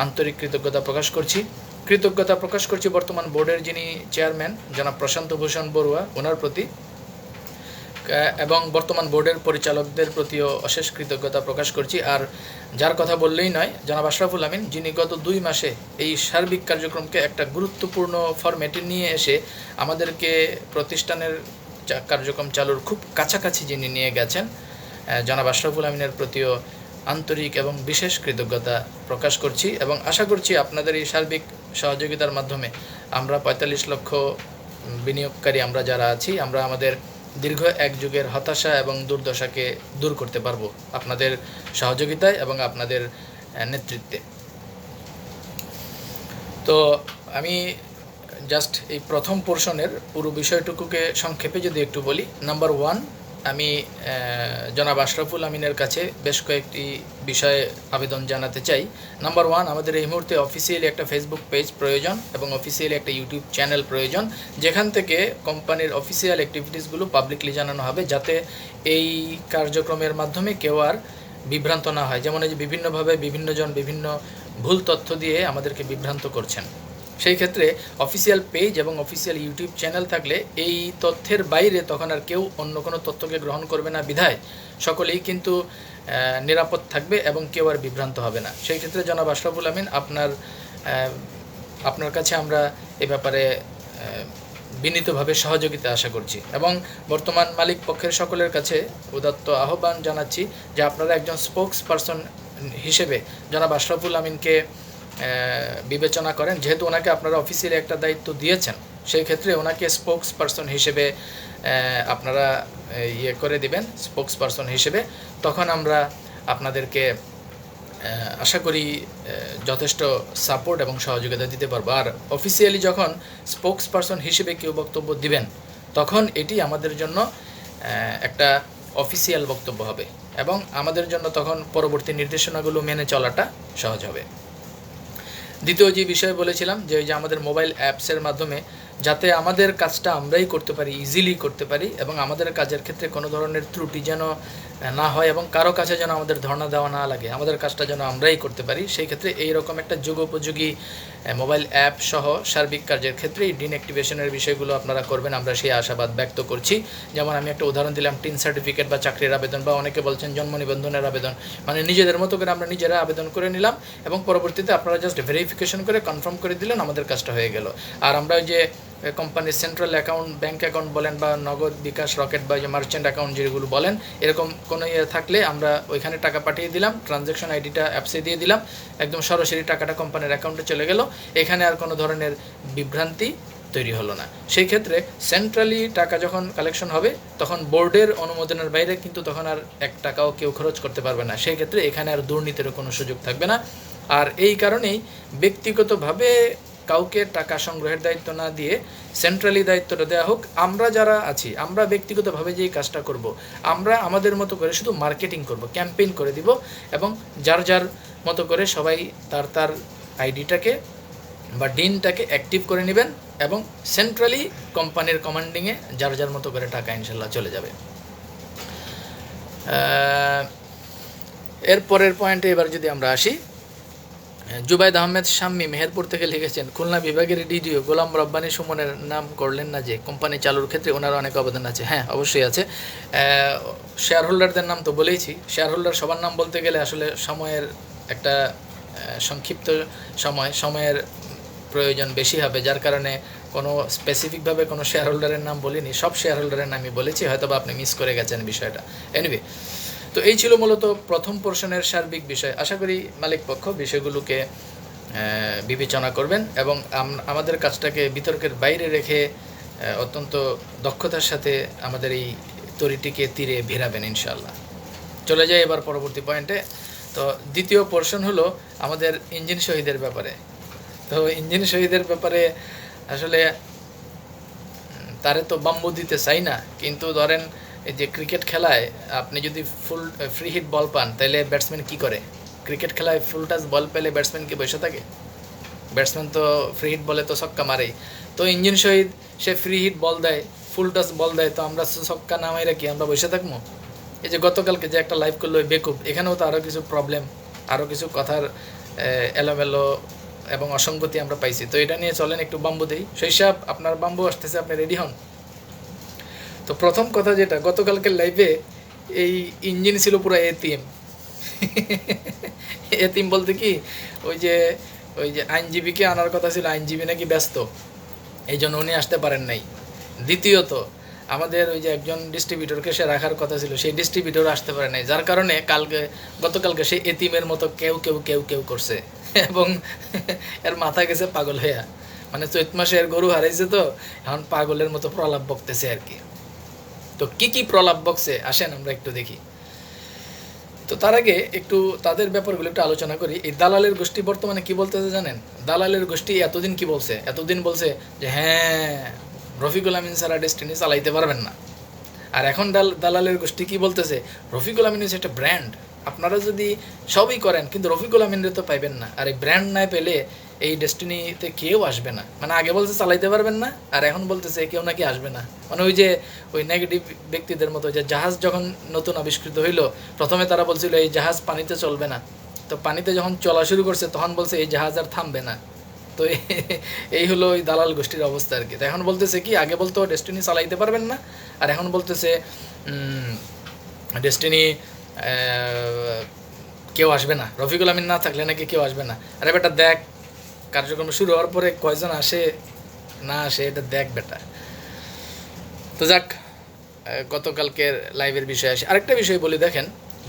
আন্তরিক কৃতজ্ঞতা প্রকাশ করছি বর্তমান বোর্ডের যিনি চেয়ারম্যান জনাব প্রশান্ত ভূষণ বড়ুয়া, ওনার প্রতি, এবং বর্তমান বোর্ডের পরিচালকদের প্রতিও অশেষ কৃতজ্ঞতা প্রকাশ করছি। আর যার কথা বললেই নয়, জনাব আশরাফুল আমিন, যিনি গত 2 মাসে এই সার্বিক কার্যক্রমকে একটা গুরুত্বপূর্ণ ফরম্যাটে নিয়ে এসে আমাদেরকে প্রতিষ্ঠানের কার্যক্রম চালুর খুব কাছাকাছি যিনি নিয়ে গেছেন, জনাব আশরাফুল আমিনের প্রতিও আন্তরিক এবং বিশেষ কৃতজ্ঞতা প্রকাশ করছি, এবং আশা করছি আপনাদের এই সার্বিক সহযোগিতার মাধ্যমে আমরা 45 লক্ষ বিনিয়োগকারী আমরা যারা আছি, আমরা আমাদের দীর্ঘ এক যুগের হতাশা এবং দুর্দশাকে দূর করতে পারবো আপনাদের সহযোগিতায় এবং আপনাদের নেতৃত্বে। তো আমি জাস্ট এই প্রথম পোর্শনের পুরো বিষয়টুকুকে সংক্ষেপে যদি একটু বলি। নাম্বার 1, আমি জনাব আশরাফুল আমিনের কাছে বেশ কয়েকটি বিষয়ে আবেদন জানাতে চাই। নাম্বার 1, আমাদের এই মুহূর্তে অফিসিয়ালি একটা ফেসবুক পেজ প্রয়োজন এবং অফিসিয়ালি একটা ইউটিউব চ্যানেল প্রয়োজন, যেখান থেকে কোম্পানির অফিসিয়াল অ্যাক্টিভিটিসগুলো পাবলিকলি জানানো হবে, যাতে এই কার্যক্রমের মাধ্যমে কেউ আর বিভ্রান্ত না হয়। যেমন এই যে বিভিন্নভাবে বিভিন্নজন বিভিন্ন ভুল তথ্য দিয়ে আমাদেরকে বিভ্রান্ত করছেন। সেই ক্ষেত্রে অফিসিয়াল পেজ এবং অফিসিয়াল ইউটিউব চ্যানেল থাকলে এই তথ্যের বাইরে তখন আর কেউ অন্য কোনো তথ্যকে গ্রহণ করবে না, বিধায় সকলেই কিন্তু নিরাপদ থাকবে এবং কেউ আর বিভ্রান্ত হবে না। সেই ক্ষেত্রে জনাব আশরাফুল আমিন, আপনার কাছে আমরা এ ব্যাপারে বিনীতভাবে সহযোগিতা আশা করছি, এবং বর্তমান মালিক পক্ষের সকলের কাছে উদাত্ত আহ্বান জানাচ্ছি যে আপনারা একজন স্পোকস পারসন হিসেবে জনাব আশরাফুল আমিনকে বিবেচনা করেন। যেহেতু ওনাকে আপনারা অফিসিয়ালি একটা দায়িত্ব দিয়েছেন, সেই ক্ষেত্রে ওনাকে স্পোকস পারসন হিসেবে আপনারা করে দিবেন, স্পোকস পারসন হিসেবে। তখন আমরা আপনাদেরকে আশা করি যথেষ্ট সাপোর্ট এবং সহযোগিতা দিতে পারবো। আর অফিসিয়ালি যখন স্পোকস পারসন হিসেবে কেউ বক্তব্য দিবেন, তখন এটি আমাদের জন্য একটা অফিসিয়াল বক্তব্য হবে এবং আমাদের জন্য তখন পরবর্তী নির্দেশনাগুলো মেনে চলাটা সহজ হবে। দ্বিতীয় যে বিষয়ে বলেছিলাম, যে আমাদের মোবাইল অ্যাপসের মাধ্যমে যাতে আমাদের কাজটা আমরাই করতে পারি, ইজিলি করতে পারি, এবং আমাদের কাজের ক্ষেত্রে কোনো ধরনের ত্রুটি যেন না হয় এবং কারো কাছে যেন আমাদের ধর্ণা দেওয়া না লাগে, আমাদের কাজটা যেন আমরাই করতে পারি। সেই ক্ষেত্রে এইরকম একটা যুগোপযোগী মোবাইল অ্যাপ সহ সার্বিক কার্যের ক্ষেত্রে ডিনঅ্যাক্টিভেশনের বিষয়গুলো আপনারা করবেন, আমরা সেই আশাবাদ ব্যক্ত করছি। যেমন আমি একটা উদাহরণ দিলাম, টিন সার্টিফিকেট বা চাকরির আবেদন, বা অনেকে বলছেন জন্ম নিবন্ধনের আবেদন, মানে নিজেদের মতো করে আমরা নিজেরা আবেদন করে নিলাম এবং পরবর্তীতে আপনারা জাস্ট ভেরিফিকেশন করে কনফার্ম করে দিলেন, আমাদের কাজটা হয়ে গেল। আর আমরা যে কোম্পানির সেন্ট্রাল অ্যাকাউন্ট, ব্যাঙ্ক অ্যাকাউন্ট বলেন বা নগদ, বিকাশ, রকেট বা যে মার্চেন্ট অ্যাকাউন্ট যেগুলো বলেন, এরকম কোনো থাকলে আমরা ওইখানে টাকা পাঠিয়ে দিলাম, ট্রানজ্যাকশন আইডিটা অ্যাপসে দিয়ে দিলাম, একদম সরাসরি টাকাটা কোম্পানির অ্যাকাউন্টে চলে গেল, এখানে আর কোনো ধরনের বিভ্রান্তি তৈরি হলো না। সেই ক্ষেত্রে সেন্ট্রালি টাকা যখন কালেকশন হবে, তখন বোর্ডের অনুমোদনের বাইরে কিন্তু তখন আর 1 টাকাও কেউ খরচ করতে পারবে না। সেই ক্ষেত্রে এখানে আর দুর্নীতির কোনো সুযোগ থাকবে না। আর এই কারণেই ব্যক্তিগতভাবে কাউকে টাকা সংগ্রহের দায়িত্ব না দিয়ে সেন্ট্রালি দায়িত্বটা দেওয়া হোক। আমরা যারা আছি, আমরা ব্যক্তিগতভাবে যেই কাজটা করব, আমরা আমাদের মতো করে শুধু মার্কেটিং করব, ক্যাম্পেইন করে দিব, এবং যার যার মতো করে সবাই তার আইডিটাকে বা ডিনটাকে অ্যাক্টিভ করে নেবেন, এবং সেন্ট্রালি কোম্পানির কমান্ডিংয়ে যার যার মতো করে টাকা ইনশাল্লাহ চলে যাবে। এর পরের পয়েন্টে এবার যদি আমরা আসি, জুবাইদ আহমেদ শাম্মী মেহেরপুর থেকে লিখেছেন, খুলনা বিভাগের ডিডিও গোলাম রব্বানী সুমনের নাম করলেন না যে, কোম্পানি চালুর ক্ষেত্রে ওনার অনেক অবদান আছে। হ্যাঁ, অবশ্যই আছে। শেয়ার হোল্ডারদের নাম তো বলেইছি। শেয়ার হোল্ডার সবার নাম বলতে গেলে আসলে সময়ের একটা সংক্ষিপ্ত সময়ের প্রয়োজন বেশি হবে, যার কারণে কোনো স্পেসিফিকভাবে কোনো শেয়ার হোল্ডারের নাম বলিনি, সব শেয়ার হোল্ডারের নামই বলেছি, হয়তো বা আপনি মিস করে গেছেন বিষয়টা। এনিওয়ে, তো এই ছিল মূলত প্রথম পোর্শনের সার্বিক বিষয়। আশা করি মালিক পক্ষ বিষয়গুলোকে বিবেচনা করবেন এবং আমাদের কাজটাকে বিতর্কের বাইরে রেখে অত্যন্ত দক্ষতার সাথে আমাদের এই তরিটিকে তীরে ভিড়াবেন ইনশাআল্লাহ। চলে যাই এবার পরবর্তী পয়েন্টে। তো দ্বিতীয় পোর্শন হলো আমাদের ইঞ্জিন শহীদের ব্যাপারে। তো ইঞ্জিন শহীদের ব্যাপারে আসলে তারে তো বাম্বু দিতে চাই না, কিন্তু ধরেন এই যে ক্রিকেট খেলায় আপনি যদি ফ্রি হিট বল পান, তাহলে ব্যাটসম্যান কি করে? ক্রিকেট খেলায় ফুল টাচ বল পেলে ব্যাটসম্যান কি বসে থাকে? ব্যাটসম্যান তো ফ্রি হিট বলে তো ছক্কা মারেই। তো ইঞ্জিন শহীদ সে ফ্রি হিট বল দেয়, ফুল টাচ বল দেয়, তো আমরা ছক্কা নামাই রাখি, আমরা বসে থাকবো? এই যে গতকালকে যে একটা লাইভ করলো ওই বেকুব, এখানেও তো আরও কিছু প্রবলেম, আরও কিছু কথার এলোমেলো এবং অসঙ্গতি আমরা পাইছি। তো এটা নিয়ে চলেন একটু বাম্বু দেই। শৈশব, আপনার বাম্বু আসতেছে, আপনি রেডি হন। তো প্রথম কথা যেটা, গতকালকের লাইভে এই ইঞ্জিন ছিল পুরো এতিম। এতিম বলতে কি, ওই যে আইনজীবীকে আনার কথা ছিল, আইনজীবী নাকি ব্যস্ত, এই জন্য উনি আসতে পারেন নাই। দ্বিতীয়ত, আমাদের ওই যে একজন ডিস্ট্রিবিউটরকে সে রাখার কথা ছিল, সেই ডিস্ট্রিবিউটর আসতে পারে নাই, যার কারণে গতকালকে সেই এতিমের মতো কেউ কেউ কেউ কেউ করছে এবং এর মাথা গেছে পাগল হইয়া, মানে চৈত মাসে এর গরু হারাইছে, তো এখন পাগলের মতো প্রলাপ বকতেছে আর কি। তো কি কি প্রলাপ বকছে আসেন আমরা একটু দেখি। তো তার আগে একটু তাদের ব্যাপারগুলো একটু আলোচনা করি। এই দালালের গোষ্ঠী বর্তমানে কি বলতেছে জানেন? দালালের গোষ্ঠী এতদিন কি বলছে, এতদিন বলছে যে হ্যাঁ রফিকুল আমিন ছাড়া ডেস্টিনি চালাইতে পারবেন না। আর এখন দালালের গোষ্ঠী কি বলতেছে, রফিকুল আমিন হচ্ছে একটা ব্র্যান্ড, আপনারা যদি সবই করেন কিন্তু রফিকুল আমিনরে তো পাইবেন না, আর এই ব্র্যান্ড না পেলে এই ডেস্টিনিতে কেউ আসবে না। মানে আগে বলছে চালাইতে পারবেন না, আর এখন বলতেছে কেউ নাকি আসবে না। মানে ওই যে ওই নেগেটিভ ব্যক্তিদের মতো, যে জাহাজ যখন নতুন আবিষ্কৃত হইলো, প্রথমে তারা বলছিল এই জাহাজ পানিতে চলবে না, তো পানিতে যখন চলা শুরু করছে তখন বলছে এই জাহাজ আর থামবে না। তো এই হলো ওই দালাল গোষ্ঠীর অবস্থা আর কি। তো এখন বলতেছে কি, আগে বলতো ডেস্টিনি চালাইতে পারবেন না, আর এখন বলতেছে ডেস্টিনি কেউ আসবে না, রফিকুল আমিন না থাকলে নাকি কেউ আসবে না। আরে বেটা দেখ, কার্যক্রম শুরু হওয়ার পরে কয়জন আসে না আসে এটা দেখ বেটা। তো যাক, গতকালকের লাইভের বিষয়ে আসে। আরেকটা বিষয় বলি, দেখেন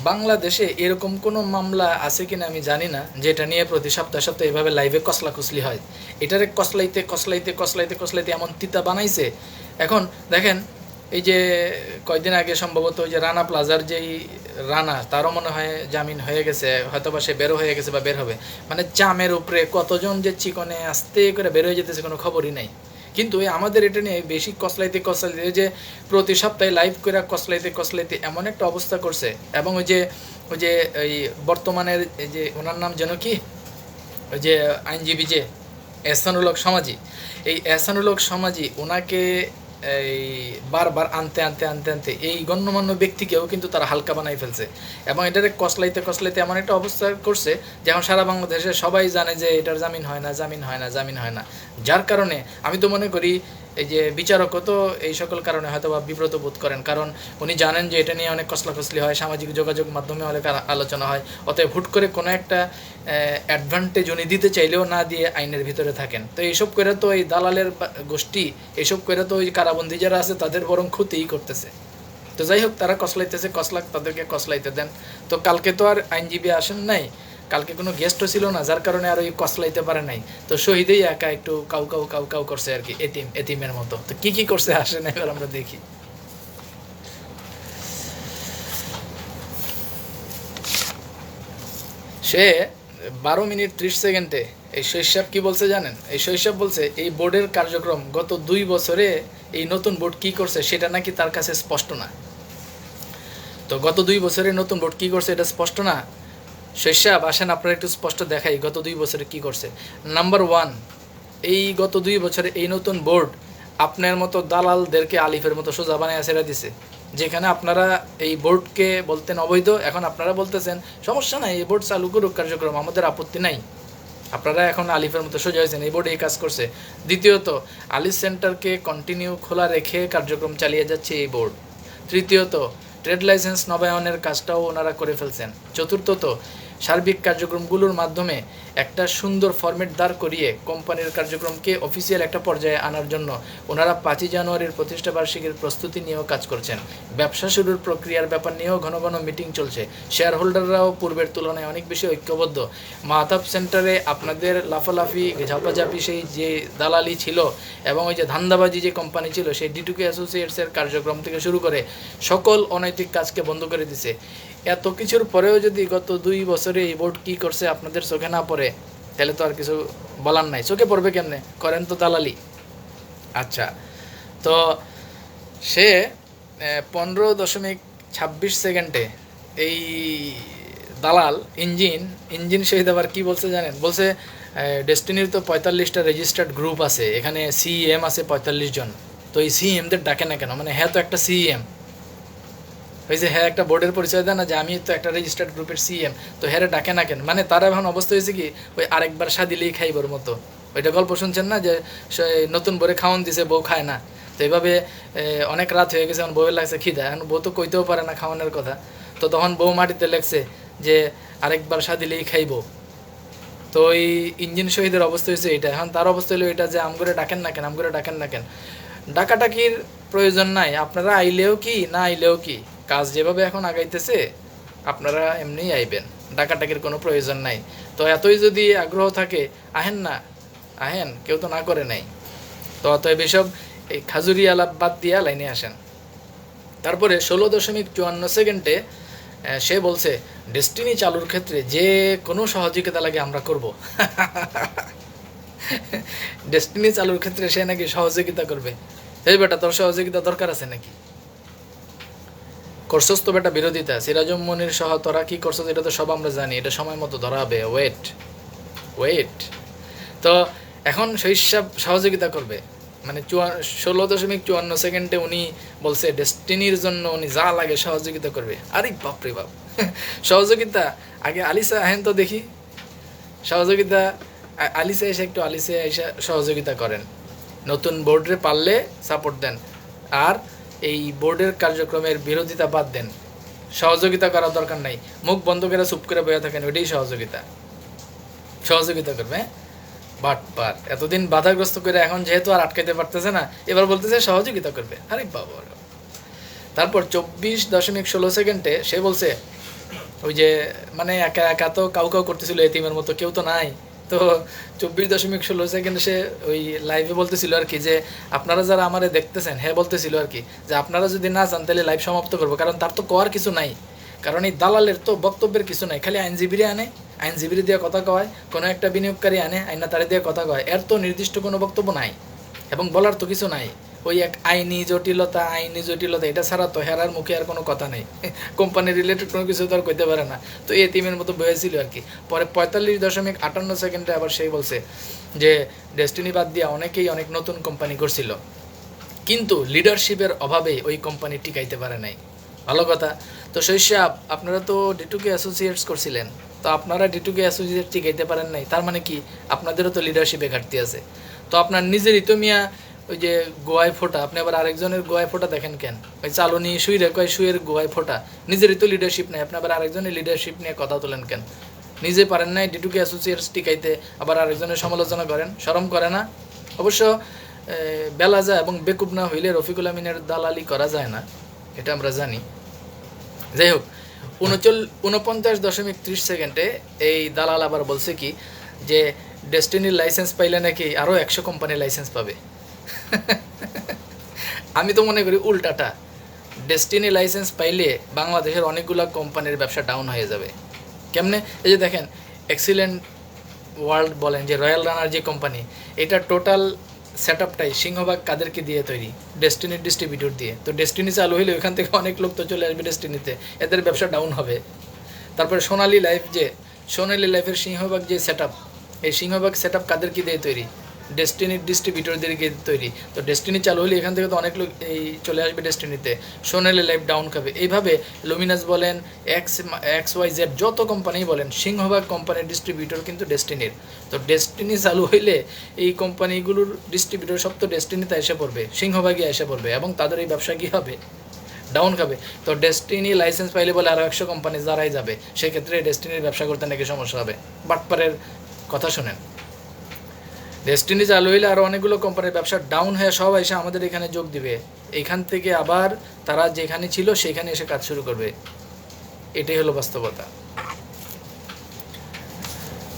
বাংলাদেশে এরকম কোনো মামলা আছে কিনা আমি জানি না, যেটা নিয়ে প্রতি সপ্তাহে সপ্তাহে এভাবে লাইভে কসলাকুসলি হয়। এটারে কসলাইতে কসলাইতে কসলাইতে কসলাইতে এমন তিতা বানাইছে। এখন দেখেন, এই যে কয়দিন আগে সম্ভবত ওই যে রানা প্লাজার যেই রানা, তারও মনে হয় জামিন হয়ে গেছে, হয়তো বা সে বেরো হয়ে গেছে বা বের হবে। মানে জামের উপরে কতজন যে চিকনে আস্তে করে বের হয়ে যেতেছে কোনো খবরই নাই। কিন্তু আমাদের এটা নিয়ে বেশি কসলাইতে কসলাইতে, যে প্রতি সপ্তাহে লাইভ করে কসলাইতে কসলাইতে এমন একটা অবস্থা করছে। এবং ওই যে ওই বর্তমানের এই যে ওনার নাম যেন কি, ওই যে আইনজীবী যে এহসানুল হক সমাজি, এই এহসানুল হক সমাজি ওনাকে এই বারবার আনতে আনতে আনতে আনতে এই গণ্যমান্য ব্যক্তিকেও কিন্তু তারা হালকা বানাই ফেলছে। এবং এটারে কসলাইতে কসলাইতে এমন একটা অবস্থা করছে যে এখন সারা বাংলাদেশে সবাই জানে যে এটার জামিন হয় না, জামিন হয় না, জামিন হয় না। যার কারণে আমি তো মনে করি এই যে বিচারকও তো এই সকল কারণে হয়তো বা বিব্রত বোধ করেন, কারণ উনি জানেন যে এটা নিয়ে অনেক কসলাকসলি হয়, সামাজিক যোগাযোগ মাধ্যমে অনেক আলোচনা হয়। অতএব হুট করে কোনো একটা অ্যাডভান্টেজ উনি দিতে চাইলেও না দিয়ে আইনের ভিতরে থাকেন। তো এইসব করে তো এই দালালের গোষ্ঠী, এইসব করে তো ওই কারাবন্দি যারা আছে তাদের বরং ক্ষতিই করতেছে। তো যাই হোক, তারা কসলাইতেছে, কসলাক, তাদেরকে কসলাইতে দেন। তো কালকে তো আর আইনজীবী আসেন নাই, কালকে কোনো গেস্টও ছিল না, যার কারণে আর ওই কসলাইতে পারে নাই। তো শহীদেই একা একটু কাউ কাউ কাউ কাউ করছে আর কি, এতিমের মতো। তো কি কি করছে আসেন এবার আমরা দেখি। সে 12 মিনিট 30 সেকেন্ডে এই শৈশব কি বলছে জানেন? এই শৈশব বলছে এই বোর্ডের কার্যক্রম গত 2 বছরে এই নতুন বোর্ড কি করছে সেটা নাকি তার কাছে স্পষ্ট না। তো গত 2 বছরে নতুন বোর্ড কি করছে এটা স্পষ্ট না। শৈশব আসেন আপনারা একটু স্পষ্ট দেখাই গত 2 বছরে কি করছে। নাম্বার 1, এই গত 2 বছরে এই নতুন বোর্ড আপনার মতো দালালদেরকে আলিফের মতো সোজা বানায় ছেড়ে দিছে। যেখানে আপনারা এই বোর্ডকে বলতেন অবৈধ, এখন আপনারা বলতেছেন সমস্যা নাই, এই বোর্ড চালু করুক কার্যক্রম, আমাদের আপত্তি নাই। আপনারা এখন আলিফের মতো সোজা হয়েছেন, এই বোর্ডে এই কাজ করছে। দ্বিতীয়ত, আলিফ সেন্টারকে কন্টিনিউ খোলা রেখে কার্যক্রম চালিয়ে যাচ্ছে এই বোর্ড। তৃতীয়ত, ট্রেড লাইসেন্স নবায়নের কাজটাও ওনারা করে ফেলছেন। চতুর্থত, সার্বিক কার্যক্রমগুলোর মাধ্যমে একটা সুন্দর ফরম্যাট দাঁড় করিয়ে কোম্পানির কার্যক্রমকে অফিসিয়াল একটা পর্যায়ে আনার জন্য ওনারা 5 জানুয়ারির প্রতিষ্ঠা বার্ষিকীর প্রস্তুতি নিয়েও কাজ করছেন। ব্যবসা শুরুর প্রক্রিয়ার ব্যাপার নিয়েও ঘন ঘন মিটিং চলছে। শেয়ার হোল্ডাররাও পূর্বের তুলনায় অনেক বেশি ঐক্যবদ্ধ। মাহতাব সেন্টারে আপনাদের লাফালাফি ঝাপাঝাপি সেই যে দালালি ছিল এবং ওই যে ধান্দাবাজি যে কোম্পানি ছিল, সেই D2K অ্যাসোসিয়েটসের কার্যক্রম থেকে শুরু করে সকল অনৈতিক কাজকে বন্ধ করে দিছে। এত কিছুর পরেও যদি গত 2 বছরে এই বোর্ড কী করছে আপনাদের চোখে না পড়ে, তাহলে তো আর কিছু বলার নাই। চোখে পড়বে কেমনে, করেন তো দালালি। আচ্ছা, তো সে 15.26 সেকেন্ডে এই দালাল ইঞ্জিন শহীদ আবার কী বলছে জানেন? বলছে ডেস্টিনির তো 45টা রেজিস্টার্ড গ্রুপ আছে, এখানে CEM আছে 45 জন, তো এই CEMদের ডাকে না কেন? মানে হ্যাঁ তো একটা CEM, ওই যে হ্যাঁ একটা বোর্ডের পরিচয় দেয় না যে আমি তো একটা রেজিস্টার্ড গ্রুপের সিএম, তো হ্যাঁ ডাকে না কেন, মানে তারা এখন অবস্থা হয়েছে কি ওই আরেকবার দিলেই খাইবার মতো। ওইটা গল্প শুনছেন না যে নতুন বউরে খাওয়ান দিছে, বউ খায় না। তো এইভাবে অনেক রাত হয়ে গেছে, এখন বউয়ের লাগছে খিদা, এখন বউ তো কইতেও পারে না খাওয়ানোর কথা। তো তখন বউ মাটিতে লেগছে যে আরেকবার দিলেই খাইব। তো ওই ইঞ্জিন শহীদের অবস্থা হয়েছে এটা। এখন তার অবস্থা হলো এটা যে আমগরে ডাকেন না কেন, আমগরে ডাকেন না কেন। ডাকাটাকির প্রয়োজন নাই, আপনারা আইলেও কি না আইলেও কি, কাজ যেভাবে এখন আগাইতেছে আপনারা এমনিই আইবেন, ডাকাটাকির কোনো প্রয়োজন নাই। তো এতই যদি আগ্রহ থাকে আহেন না, আহেন, কেউ তো না করে নাই। তো অতএব এসব এই খাজুরি আলাপ বাদ দিয়া লাইনে আসেন। তারপরে 16.54 সে বলছে ডেস্টিনি চালুর ক্ষেত্রে যে কোনো সহযোগিতা লাগে আমরা করব। ডেস্টিনি চালুর ক্ষেত্রে সে নাকি সহযোগিতা করবে। এই বেটা তোর সহযোগিতা দরকার আছে নাকি? করছস তো বেটা বিরোধিতা, সিরাজুম মনির সহ তোরা কি করছস এটা তো সব আমরা জানি, এটা সময় মতো ধরা হবে, ওয়েট ওয়েট। তো এখন শৈশব সহযোগিতা করবে মানে 16.54 উনি বলছে ডেস্টিনির জন্য উনি যা লাগে সহযোগিতা করবে। আরে বাপরে বাপ, সহযোগিতা আগে আলিসা আহেন তো দেখি সহযোগিতা। আলিসা এসে একটু আলিসা এসে সহযোগিতা করেন, নতুন বোর্ডে পারলে সাপোর্ট দেন, আর এই বোর্ডের কার্যক্রমের বিরোধিতা বাদ দেন। সহযোগিতা করার দরকার নাই, মুখ বন্ধ করে চুপ করে বয়ে থাকেন, ওইটাই সহযোগিতা। সহযোগিতা করবে বাটপার, এতদিন বাধাগ্রস্ত করে এখন যেহেতু আর আটকাইতে পারতেছে না, এবার বলতেছে সহযোগিতা করবে। আরে বাবা। তারপর 24.16 সে বলছে ওই যে মানে একা একা তো কাউ কাউ করতেছিল এতিমের মতো, কেউ তো নাই। তো 24.16 সে ওই লাইভে বলতেছিল আর কি যে আপনারা যারা আমারে দেখতেছেন, হ্যাঁ বলতেছিল আর কি যে আপনারা যদি না চান তাহলে লাইভ সমাপ্ত করবো, কারণ তার তো কোয়ার কিছু নাই, কারণ এই দালালের তো বক্তব্যের কিছু নাই, খালি আইনজীবীরে আনে, আইনজীবীরে দিয়ে কথা কয়, কোনো একটা বিনিয়োগকারী আনে আইনা তারে দিয়ে কথা কয়, এর তো নির্দিষ্ট কোনো বক্তব্য নাই এবং বলার তো কিছু নাই। ওই এক আইনি জটিলতা এটা ছাড়া তো হেরার মুখে আর কোনো কথা নেই, কোম্পানি রিলেটেড কোনো কিছু তো আর কইতে পারে না। তো এই টিমের মতো বয়েছিল আর কি। পরে 45.58 আবার সেই বলছে যে ডেস্টিনি বাদ দিয়া অনেকেই অনেক নতুন কোম্পানি করছিল, কিন্তু লিডারশিপের অভাবে ওই কোম্পানি টিকাইতে পারে নাই। ভালো কথা। তো শৈশব আপনারা তো ডিটুকে অ্যাসোসিয়েটস করছিলেন, তো আপনারা ডিটুকে অ্যাসোসিয়েট টিকাইতে পারেন নাই, তার মানে কি আপনাদেরও তো লিডারশিপে ঘাটতি আছে। তো আপনার নিজেরই তো মিয়া ওই যে গোয়ায় ফোটা, আপনি আবার আরেকজনের গোয়ায় ফোটা দেখেন কেন? ওই চালনি শুয়ে কয় শুয়ের গোয়ায় ফোটা, নিজেরই তো লিডারশিপ নেই, আপনি আবার আরেকজনের লিডারশিপ নিয়ে কথা তোলেন কেন? নিজে পারেন নাই ডিটুকে অ্যাসোসিয়েটস টিকাইতে, আবার আরেকজনের সমালোচনা করেন, শরম করে না? অবশ্য বেলা যায় এবং বেকুব না হইলে রফিকুল আমিনের দালালি করা যায় না, এটা আমরা জানি। যাই হোক, 49.30 এই দালাল আবার বলছে কি যে ডেস্টিনির লাইসেন্স পাইলে নাকি আরও 100 কোম্পানির লাইসেন্স পাবে। আমি তো মনে করি উল্টাটা, ডেস্টিনি লাইসেন্স পাইলে বাংলাদেশের অনেকগুলো কোম্পানির ব্যবসা ডাউন হয়ে যাবে। কেমনে? এই যে দেখেন এক্সিলেন্ট ওয়ার্ল্ড বলেন, যে রয়্যাল রানার যে কোম্পানি, এটা টোটাল সেট আপটাই সিংহভাগ কাদেরকে দিয়ে তৈরি? ডেস্টিনির ডিস্ট্রিবিউটর দিয়ে। তো ডেস্টিনি চালু হইলে ওইখান থেকে অনেক লোক তো চলে আসবে ডেস্টিনিতে, এদের ব্যবসা ডাউন হবে। তারপরে সোনালী লাইফের সিংহভাগ যে সেট আপ, এই সিংহভাগ সেট আপ কাদেরকে দিয়ে তৈরি? ডেস্টিনির ডিস্ট্রিবিউটরদেরকে তৈরি। তো ডেস্টিনি চালু হলে এখান থেকে তো অনেক লোক এই চলে আসবে ডেস্টিনিতে, সোনালী লাইফ ডাউন খাবে। এইভাবে লুমিনাস বলেন, XYZ যত কোম্পানি বলেন, সিংহভাগ কোম্পানির ডিস্ট্রিবিউটর কিন্তু ডেস্টিনির। তো ডেস্টিনি চালু হইলে এই কোম্পানিগুলোর ডিস্ট্রিবিউটর সব তো ডেস্টিনিতে এসে পড়বে, সিংহভাগই এসে পড়বে, এবং তাদের এই ব্যবসা কী হবে? ডাউন খাবে। তো ডেস্টিনি লাইসেন্স পাইলে বলে আরও 100 কোম্পানি যারাই যাবে, সেক্ষেত্রে ডেস্টিনির ব্যবসা করতে নাকি সমস্যা হবে। বাটপারের কথা শোনেন, ডেস্টিনি চালু হইলে আরও অনেকগুলো কোম্পানির ব্যবসা ডাউন হয়ে সব এসে আমাদের এখানে যোগ দিবে, এইখান থেকে আবার তারা যেখানে ছিল সেখানে এসে কাজ শুরু করবে। এটাই হলো বাস্তবতা।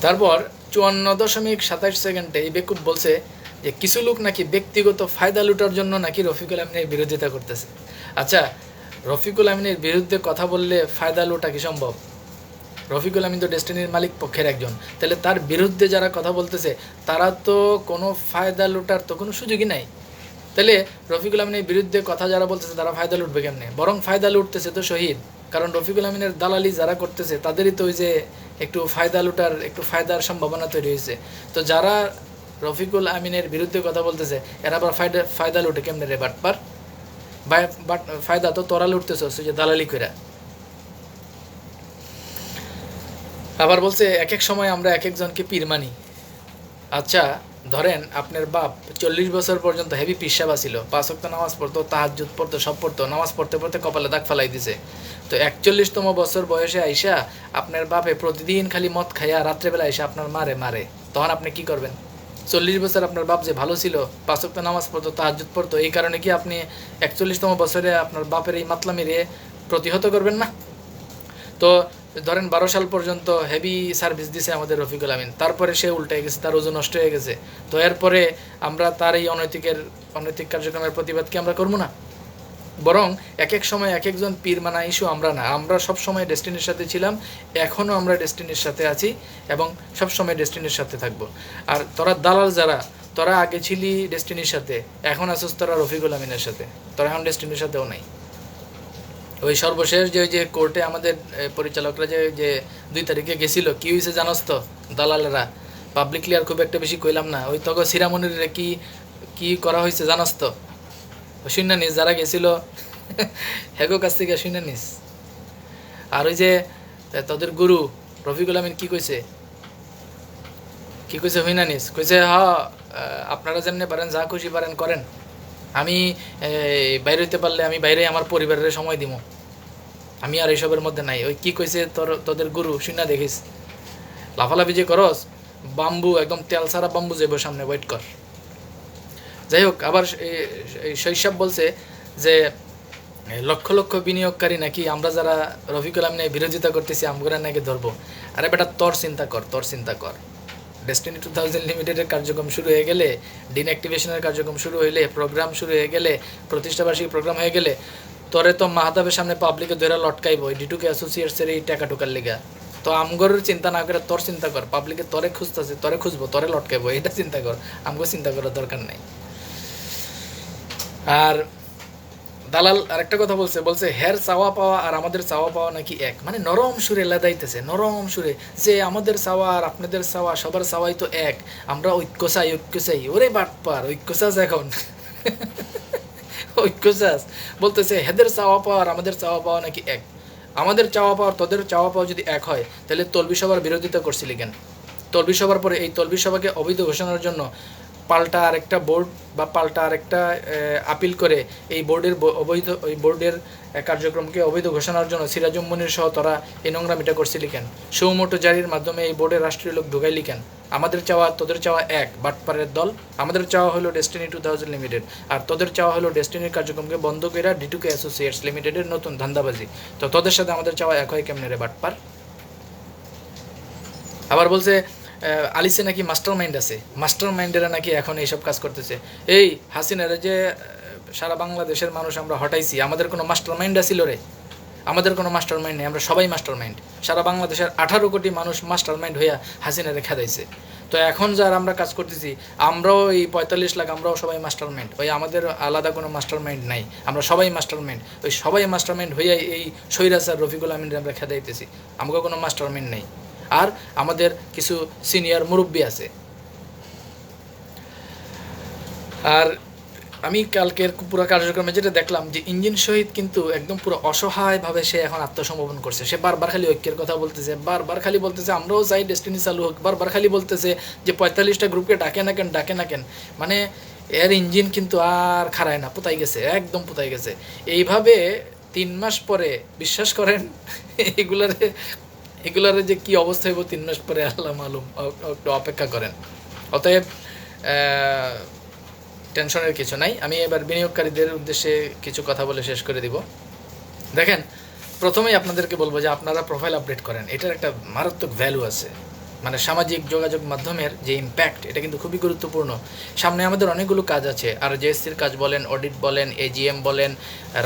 তারপর 54.27 এই বেকুব বলছে যে কিছু লোক নাকি ব্যক্তিগত ফায়দা লুটার জন্য নাকি রফিকুল আমিনের বিরোধিতা করতেছে। আচ্ছা, রফিকুল আমিনের বিরুদ্ধে কথা বললে ফায়দা লুটা কি সম্ভব? রফিকুল আমিন তো ডেস্টিনির মালিক পক্ষের একজন, তাহলে তার বিরুদ্ধে যারা কথা বলতেছে তারা তো কোনো ফায়দা লুটার তো কোনো সুযোগই নাই। তাহলে রফিকুল আমিনের বিরুদ্ধে কথা যারা বলতেছে তারা ফায়দা লুটবে কেমনে? বরং ফায়দা লুটতেছে তো শহীদ, কারণ রফিকুল আমিনের দালালি যারা করতেছে তাদেরই তো ওই যে একটু ফায়দা লুটার, একটু ফায়দার সম্ভাবনা তৈরি হয়েছে। তো যারা রফিকুল আমিনের বিরুদ্ধে কথা বলতেছে এরা আবার ফায়দা লুটে কেমনে রে বাটপার? বাট ফায়দা তো তোরা লুটতেছ যে দালালি কইরা। আবার বলছে এক এক সময় আমরা এক একজনকে পীর মানি। আচ্ছা ধরেন আপনার বাপ 40 বছর পর্যন্ত হেভি পিসাবা ছিল, 5 ওয়াক্ত নামাজ পড়তো, তাহাজ্জুদ পড়তো, সব পড়তো, নামাজ পড়তে পড়তে কপালে দাগ ফালাই দিছে। তো 41তম বছর বয়সে আইসা আপনার বাপে প্রতিদিন খালি মদ খাইয়া রাত্রেবেলা আইসা আপনার মারে, তখন আপনি কি করবেন? 40 বছর আপনার বাপ যে ভালো ছিল, 5 ওয়াক্ত নামাজ পড়তো, তাহাজ্জুদ পড়তো, এই কারণে কি আপনি 41তম বছরে আপনার বাপের এই মাতলামিরে প্রতিহত করবেন না? তো ধরেন 12 সাল পর্যন্ত হেভি সার্ভিস দিছে আমাদের রফিকুল আমিন, তারপরে সে উল্টে গেছে, তার ওজন নষ্ট হয়ে গেছে। তো এরপরে আমরা তার এই অনৈতিক কার্যক্রমের প্রতিবাদ কি আমরা করবো না? বরং এক এক সময় এক একজন পীর মানা ইস্যু আমরা না, আমরা সব সময় ডেস্টিনির সাথে ছিলাম, এখনও আমরা ডেস্টিনির সাথে আছি এবং সব সময় ডেস্টিনির সাথে থাকবো। আর তোরা দালাল যারা, তোরা আগে ছিলি ডেস্টিনির সাথে, এখন আসিস তোরা রফিকুল আমিনের সাথে, তোরা এখন ডেস্টিনির সাথেও নাই। ওই সর্বশেষ যে কোর্টে আমাদের পরিচালকরা যে 2 তারিখে গেছিল, কি হয়েছে জানোস তো? দালালেরা পাবলিকলি আর খুব একটা বেশি কইলাম না, ওই তখন সিরামনির কি করা হয়েছে জানোস তো? শুনে নিস, যারা গেছিল হেগো কাছ থেকে শুনে নিস। আর ওই যে তোদের গুরু রফিকুল আমিন কি কইছে হইনা নিস, কইছে আপনারা যেমনি পারেন, যা খুশি পারেন করেন, আমি বাইরে হইতে পারলে আমি বাইরে আমার পরিবারের সময় দিব, আমি আর এইসবের মধ্যে নাই। ওই কি কইছে তোদের গুরু শুনা দেখিস। লাফালাফি যে করস, বাম্বু একদম তেল ছাড়া বাম্বু যাইব সামনে, ওয়েট কর। যাই হোক, আবার শৈশব বলছে যে লক্ষ লক্ষ বিনিয়োগকারী নাকি আমরা যারা রফিকুল আমিনের বিরোধিতা করতেছি আমরা নাকি ধরবো। আরে বেটা, তোর চিন্তা কর। ডেস্টিনি 2000 লিমিটেডের কার্যক্রম শুরু হয়ে গেলে, ডিন অ্যাক্টিভেশনের কার্যক্রম শুরু হইলে, প্রোগ্রাম শুরু হয়ে গেলে, প্রতিষ্ঠাবার্ষিকী প্রোগ্রাম হয়ে গেলে, তোরে তো মাহাতাবের সামনে পাবলিকে ধরে লটকাইব ডিটুকে অ্যাসোসিয়েটসের এই টাকা টোকার লিগা। তো আমগর চিন্তা না করে তোর চিন্তা কর, পাবলিকে তোরে খুঁজতেছে, তোরে খুঁজবো, তোরে লটকাইবো, এটা চিন্তা কর, আমগো চিন্তা করার দরকার নেই। আর দালাল আরেকটা কথা বলছে হের চাওয়া পাওয়া আর আমাদের চাওয়া পাওয়া নাকি এক, মানে নরম সুরে লাদাইতেছে, নরম সুরে, যে আমাদের চাওয়া আর আপনাদের চাওয়া সবার চাওয়াই তো এক, আমরা ঐক্য চাই। ওরে বাটপার, ঐক্য চাস এখন ঐক্য চাস বলতেছে হেদের চাওয়া পাওয়া আর আমাদের চাওয়া পাওয়া নাকি এক। আমাদের চাওয়া পাওয়া তোদের চাওয়া পাওয়া যদি এক হয়, তাহলে তলবি সভার বিরোধিতা করছিলি কেন? তলবি সভার পরে এই তলবি সভাকে অবৈধ ঘোষণার জন্য পাল্টা আরেকটা বোর্ড বা পাল্টা আরেকটা আপিল করে এই বোর্ডের কার্যক্রমকে অবৈধ ঘোষণার জন্য সিরাজুম মুনির সহ তারা এই নোংরামিটা করছিলি কেন? সৌমোটো জারির মাধ্যমে এই বোর্ডের রাষ্ট্রীয় লোক ঢুকাইলি কেন? আমাদের চাওয়া তোদের চাওয়া এক, বাটপারের দল। আমাদের চাওয়া হলো ডেস্টিনি 2000 লিমিটেড, আর তোদের চাওয়া হলো ডেস্টিনির কার্যক্রমকে বন্ধ করে ডিটুকে অ্যাসোসিয়েটস লিমিটেডের নতুন ধান্দাবাজি। তো তোদের সাথে আমাদের চাওয়া এক হয় কেমনে রে বাটপার? আবার বলছে আলিসে নাকি মাস্টার মাইন্ড আছে, মাস্টার মাইন্ডেরা নাকি এখন এইসব কাজ করতেছে। এই হাসিনারে যে সারা বাংলাদেশের মানুষ আমরা হটাইছি, আমাদের কোনো মাস্টার মাইন্ড আছিল রে? আমাদের কোনো মাস্টার মাইন্ড নেই, আমরা সবাই মাস্টার মাইন্ড। সারা বাংলাদেশের 18 কোটি মানুষ মাস্টার মাইন্ড হইয়া হাসিনারে খেদাইছে। তো এখন যারা আমরা কাজ করতেছি, আমরাও এই 45 লাখ, আমরাও সবাই মাস্টার মাইন্ড। ওই আমাদের আলাদা কোনো মাস্টার মাইন্ড নাই, আমরা সবাই মাস্টার মাইন্ড। ওই সবাই মাস্টার মাইন্ড হইয়া এই স্বৈরাচার রফিকুল আমিনরে আমরা খেদাইতেছি, আমাকে কোনো মাস্টার মাইন্ড নেই। আর আমাদের কিছু সিনিয়র মুরব্বী আছে। আর আমি কালকের পুরো কার্যক্রমে যেটা দেখলাম, যে ইঞ্জিন শহীদ কিন্তু একদম পুরো অসহায়ভাবে সে এখন আত্মসমর্পণ করছে। সে বারবার খালি ঐক্যের কথা বলতেছে, বারবার খালি বলতেছে আমরাও চাই ডেস্টিনি চালু হোক, বারবার খালি বলতেছে যে 45টা গ্রুপকে ডাকে না কেন। মানে এর ইঞ্জিন কিন্তু আর খারায় না, পুতাই গেছে, একদম পুতাই গেছে। এইভাবে 3 মাস পরে বিশ্বাস করেন এগুলারে যে কি অবস্থা হইব 3 মাস পরে আল্লাহ মালুম, একটু অপেক্ষা করেন। অতএব টেনশনের কিছু নাই। আমি এবার বিনিয়োগকারীদের উদ্দেশ্যে কিছু কথা বলে শেষ করে দিব। দেখেন, প্রথমেই আপনাদেরকে বলবো যে আপনারা প্রোফাইল আপডেট করেন, এটার একটা মারাত্মক ভ্যালু আছে। মানে সামাজিক যোগাযোগ মাধ্যমের যে ইম্প্যাক্ট, এটা কিন্তু খুবই গুরুত্বপূর্ণ। সামনে আমাদের অনেকগুলো কাজ আছে, আর জিএসসির কাজ বলেন, অডিট বলেন, এজিএম বলেন,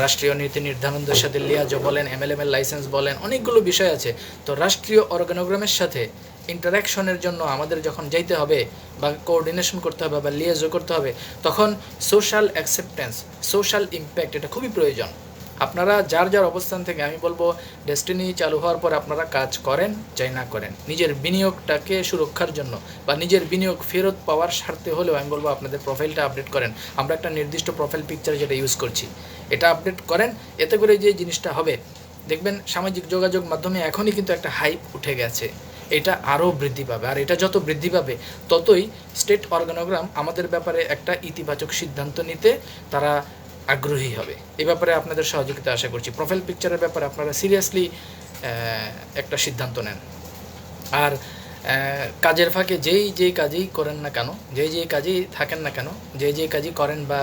রাষ্ট্রীয় নীতি নির্ধারণদের সাথে লিয়াজো বলেন, এমএলএমের লাইসেন্স বলেন, অনেকগুলো বিষয় আছে। তো রাষ্ট্রীয় অর্গানোগ্রামের সাথে ইন্টারাকশনের জন্য আমাদের যখন যাইতে হবে বা কোঅর্ডিনেশন করতে হবে বা লিয়াজো করতে হবে, তখন সোশ্যাল অ্যাকসেপ্টেন্স, সোশ্যাল ইম্প্যাক্ট, এটা খুবই প্রয়োজন। আপনারা যার যার অবস্থান থেকে আমি বলবো ডেস্টিনি চালু হওয়ার পর আপনারা কাজ করেন চাই না করেন, নিজের বিনিয়োগটাকে সুরক্ষার জন্য বা নিজের বিনিয়োগ ফেরত পাওয়ার স্বার্থে হলেও আমি বলবো আপনাদের প্রোফাইলটা আপডেট করেন। আমরা একটা নির্দিষ্ট প্রোফাইল পিকচার যেটা ইউজ করছি এটা আপডেট করেন, এতে করে যে জিনিসটা হবে দেখবেন সামাজিক যোগাযোগ মাধ্যমে এখনই কিন্তু একটা হাইপ উঠে গেছে, এটা আরও বৃদ্ধি পাবে। আর এটা যত বৃদ্ধি পাবে ততই স্টেট অর্গানোগ্রাম আমাদের ব্যাপারে একটা ইতিবাচক সিদ্ধান্ত নিতে তারা আগ্রহী হবে। এ ব্যাপারে আপনাদের সহযোগিতা আশা করছি। প্রোফাইল পিকচারের ব্যাপারে আপনারা সিরিয়াসলি একটা সিদ্ধান্ত নেন। আর কাজের ফাঁকে যেই কাজেই করেন না কেন, যেই কাজেই থাকেন না কেন, যেই কাজই করেন বা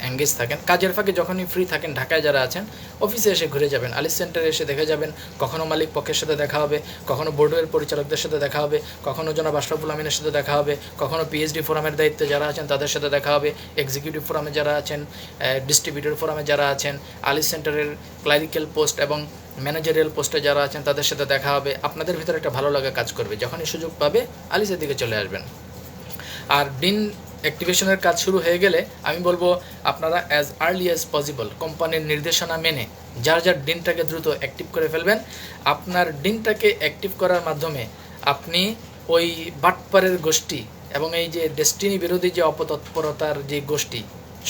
এঙ্গেজ থাকেন, কাজের ফাঁকে যখনই ফ্রি থাকেন ঢাকায় যারা আছেন অফিসে এসে ঘুরে যাবেন, আলিস সেন্টারে এসে দেখে যাবেন। কখনো মালিক পক্ষের সাথে দেখা হবে, কখনো বোর্ডের পরিচালকদের সাথে দেখা হবে, কখনো জনাব আশরাফুল আমিনের সাথে দেখা হবে, কখনো পিএইচডি ফোরামের দায়িত্বে যারা আছেন তাদের সাথে দেখা হবে, এক্সিকিউটিভ ফোরামে যারা আছেন, ডিস্ট্রিবিউটর ফোরামে যারা আছেন, আলিস সেন্টারের ক্লারিক্যাল পোস্ট এবং ম্যানেজারিয়াল পোস্টে যারা আছেন তাদের সাথে দেখা হবে। আপনাদের ভিতরে একটা ভালো লাগা কাজ করবে, যখনই সুযোগ পাবে আলিসের দিকে চলে আসবেন। আর ডিন অ্যাক্টিভেশনের কাজ শুরু হয়ে গেলে আমি বলবো আপনারা অ্যাজ আর্লি অ্যাজ পসিবল কোম্পানির নির্দেশনা মেনে যার ডিনটাকে দ্রুত অ্যাক্টিভ করে ফেলবেন। আপনার ডিনটাকে অ্যাক্টিভ করার মাধ্যমে আপনি ওই বাটপারের গোষ্ঠী এবং এই যে ডেস্টিনি বিরোধী যে অপতৎপরতার যে গোষ্ঠী,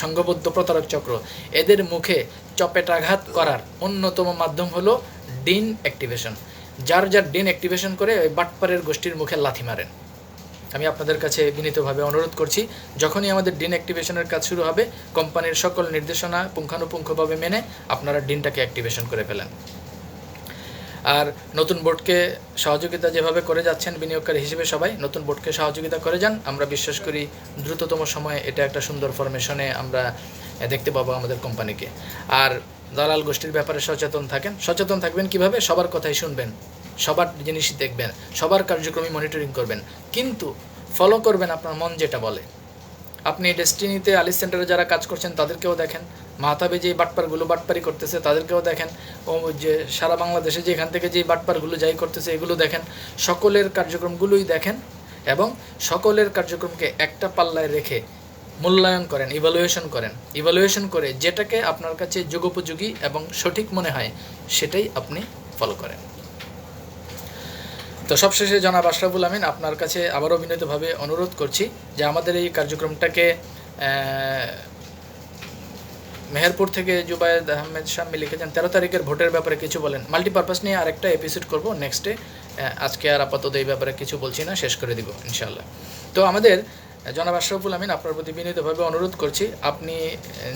সংঘবদ্ধ প্রতারক চক্র, এদের মুখে চপেটাঘাত করার অন্যতম মাধ্যম হলো ডিন অ্যাক্টিভেশন। যার ডিন অ্যাক্টিভেশন করে ওই বাটপারের গোষ্ঠীর মুখে লাথি মারেন। আমি আপনাদের কাছে বিনীতভাবে অনুরোধ করছি, যখনই আমাদের ডিন অ্যাক্টিভেশনের কাজ শুরু হবে কোম্পানির সকল নির্দেশনা পুঙ্খানুপুঙ্খভাবে মেনে আপনারা ডিনটাকে অ্যাক্টিভেশন করে ফেলেন। আর নতুন বোর্ডকে সহযোগিতা যেভাবে করে যাচ্ছেন বিনিয়োগকারী হিসেবে সবাই নতুন বোর্ডকে সহযোগিতা করে যান। আমরা বিশ্বাস করি দ্রুততম সময়ে এটা একটা সুন্দর ফরমেশনে আমরা দেখতে পাবো আমাদের কোম্পানিকে। আর দালাল গোষ্ঠীর ব্যাপারে সচেতন থাকবেন কিভাবে? সবার কথাই শুনবেন, সবার জিনিসই দেখবেন, সবার কার্যক্রমই মনিটরিং করবেন, কিন্তু ফলো করবেন আপনার মন যেটা বলে। আপনি ডেস্টিনিতে আলিস সেন্টারে যারা কাজ করছেন তাদেরকেও দেখেন, মাহতাবে যে বাটপারগুলো বাটপারি করতেছে তাদেরকেও দেখেন, ও যে সারা বাংলাদেশে যে এখান থেকে যে বাটপারগুলো যাই করতেছে এগুলো দেখেন, সকলের কার্যক্রমগুলোই দেখেন এবং সকলের কার্যক্রমকে একটা পাল্লায় রেখে মূল্যায়ন করেন, ইভালুয়েশন করে যেটাকে আপনার কাছে যুগোপযোগী এবং সঠিক মনে হয় সেটাই আপনি ফলো করেন। তো সবশেষে জনাব আশরাফুল আমিন আপনার কাছে আবারও বিনীতভাবে অনুরোধ করছি যে আমাদের এই কার্যক্রমটাকে মেহেরপুর থেকে জুবায়েদ আহমেদ শাম্মী লিখেছেন 13 তারিখের ভোটের ব্যাপারে কিছু বলেন। মাল্টিপারপাস নিয়ে আরেকটা এপিসোড করব নেক্সটে, আজকে আর আপাতত এই ব্যাপারে কিছু বলছি না, শেষ করে দিব ইনশাআল্লাহ। তো আমাদের জনাব আশরাফুল আমিন আপনার প্রতি বিনীতভাবে অনুরোধ করছি আপনি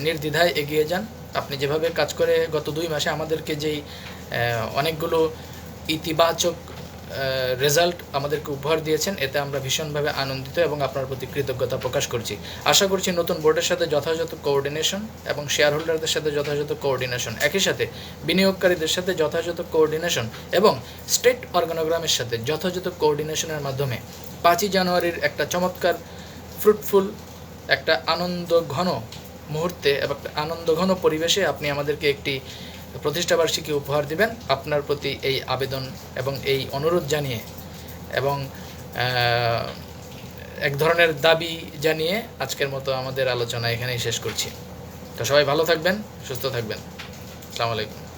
নির্দ্বিধায় এগিয়ে যান। আপনি যেভাবে কাজ করে গত 2 মাসে আমাদেরকে যেই অনেকগুলো ইতিবাচক রেজাল্ট আমাদেরকে উপহার দিয়েছেন এতে আমরা ভীষণভাবে আনন্দিত এবং আপনার প্রতি কৃতজ্ঞতা প্রকাশ করছি। আশা করছি নতুন বোর্ডের সাথে যথাযথ কোঅর্ডিনেশন এবং শেয়ার হোল্ডারদের সাথে যথাযথ কোঅর্ডিনেশন, একই সাথে বিনিয়োগকারীদের সাথে যথাযথ কোঅর্ডিনেশন এবং স্টেট অর্গানোগ্রামের সাথে যথাযথ কোঅর্ডিনেশনের মাধ্যমে 5ই জানুয়ারির একটা চমৎকার ফ্রুটফুল একটা আনন্দঘন মুহূর্তে এবং একটা আনন্দঘন পরিবেশে আপনি আমাদেরকে একটি প্রতিষ্ঠাবার্ষিকী উপহার দিবেন। আপনার প্রতি এই আবেদন এবং এই অনুরোধ জানিয়ে এবং এক ধরনের দাবি জানিয়ে আজকের মতো আমাদের আলোচনা এখানেই শেষ করছি। তো সবাই ভালো থাকবেন, সুস্থ থাকবেন। আসসালামু আলাইকুম।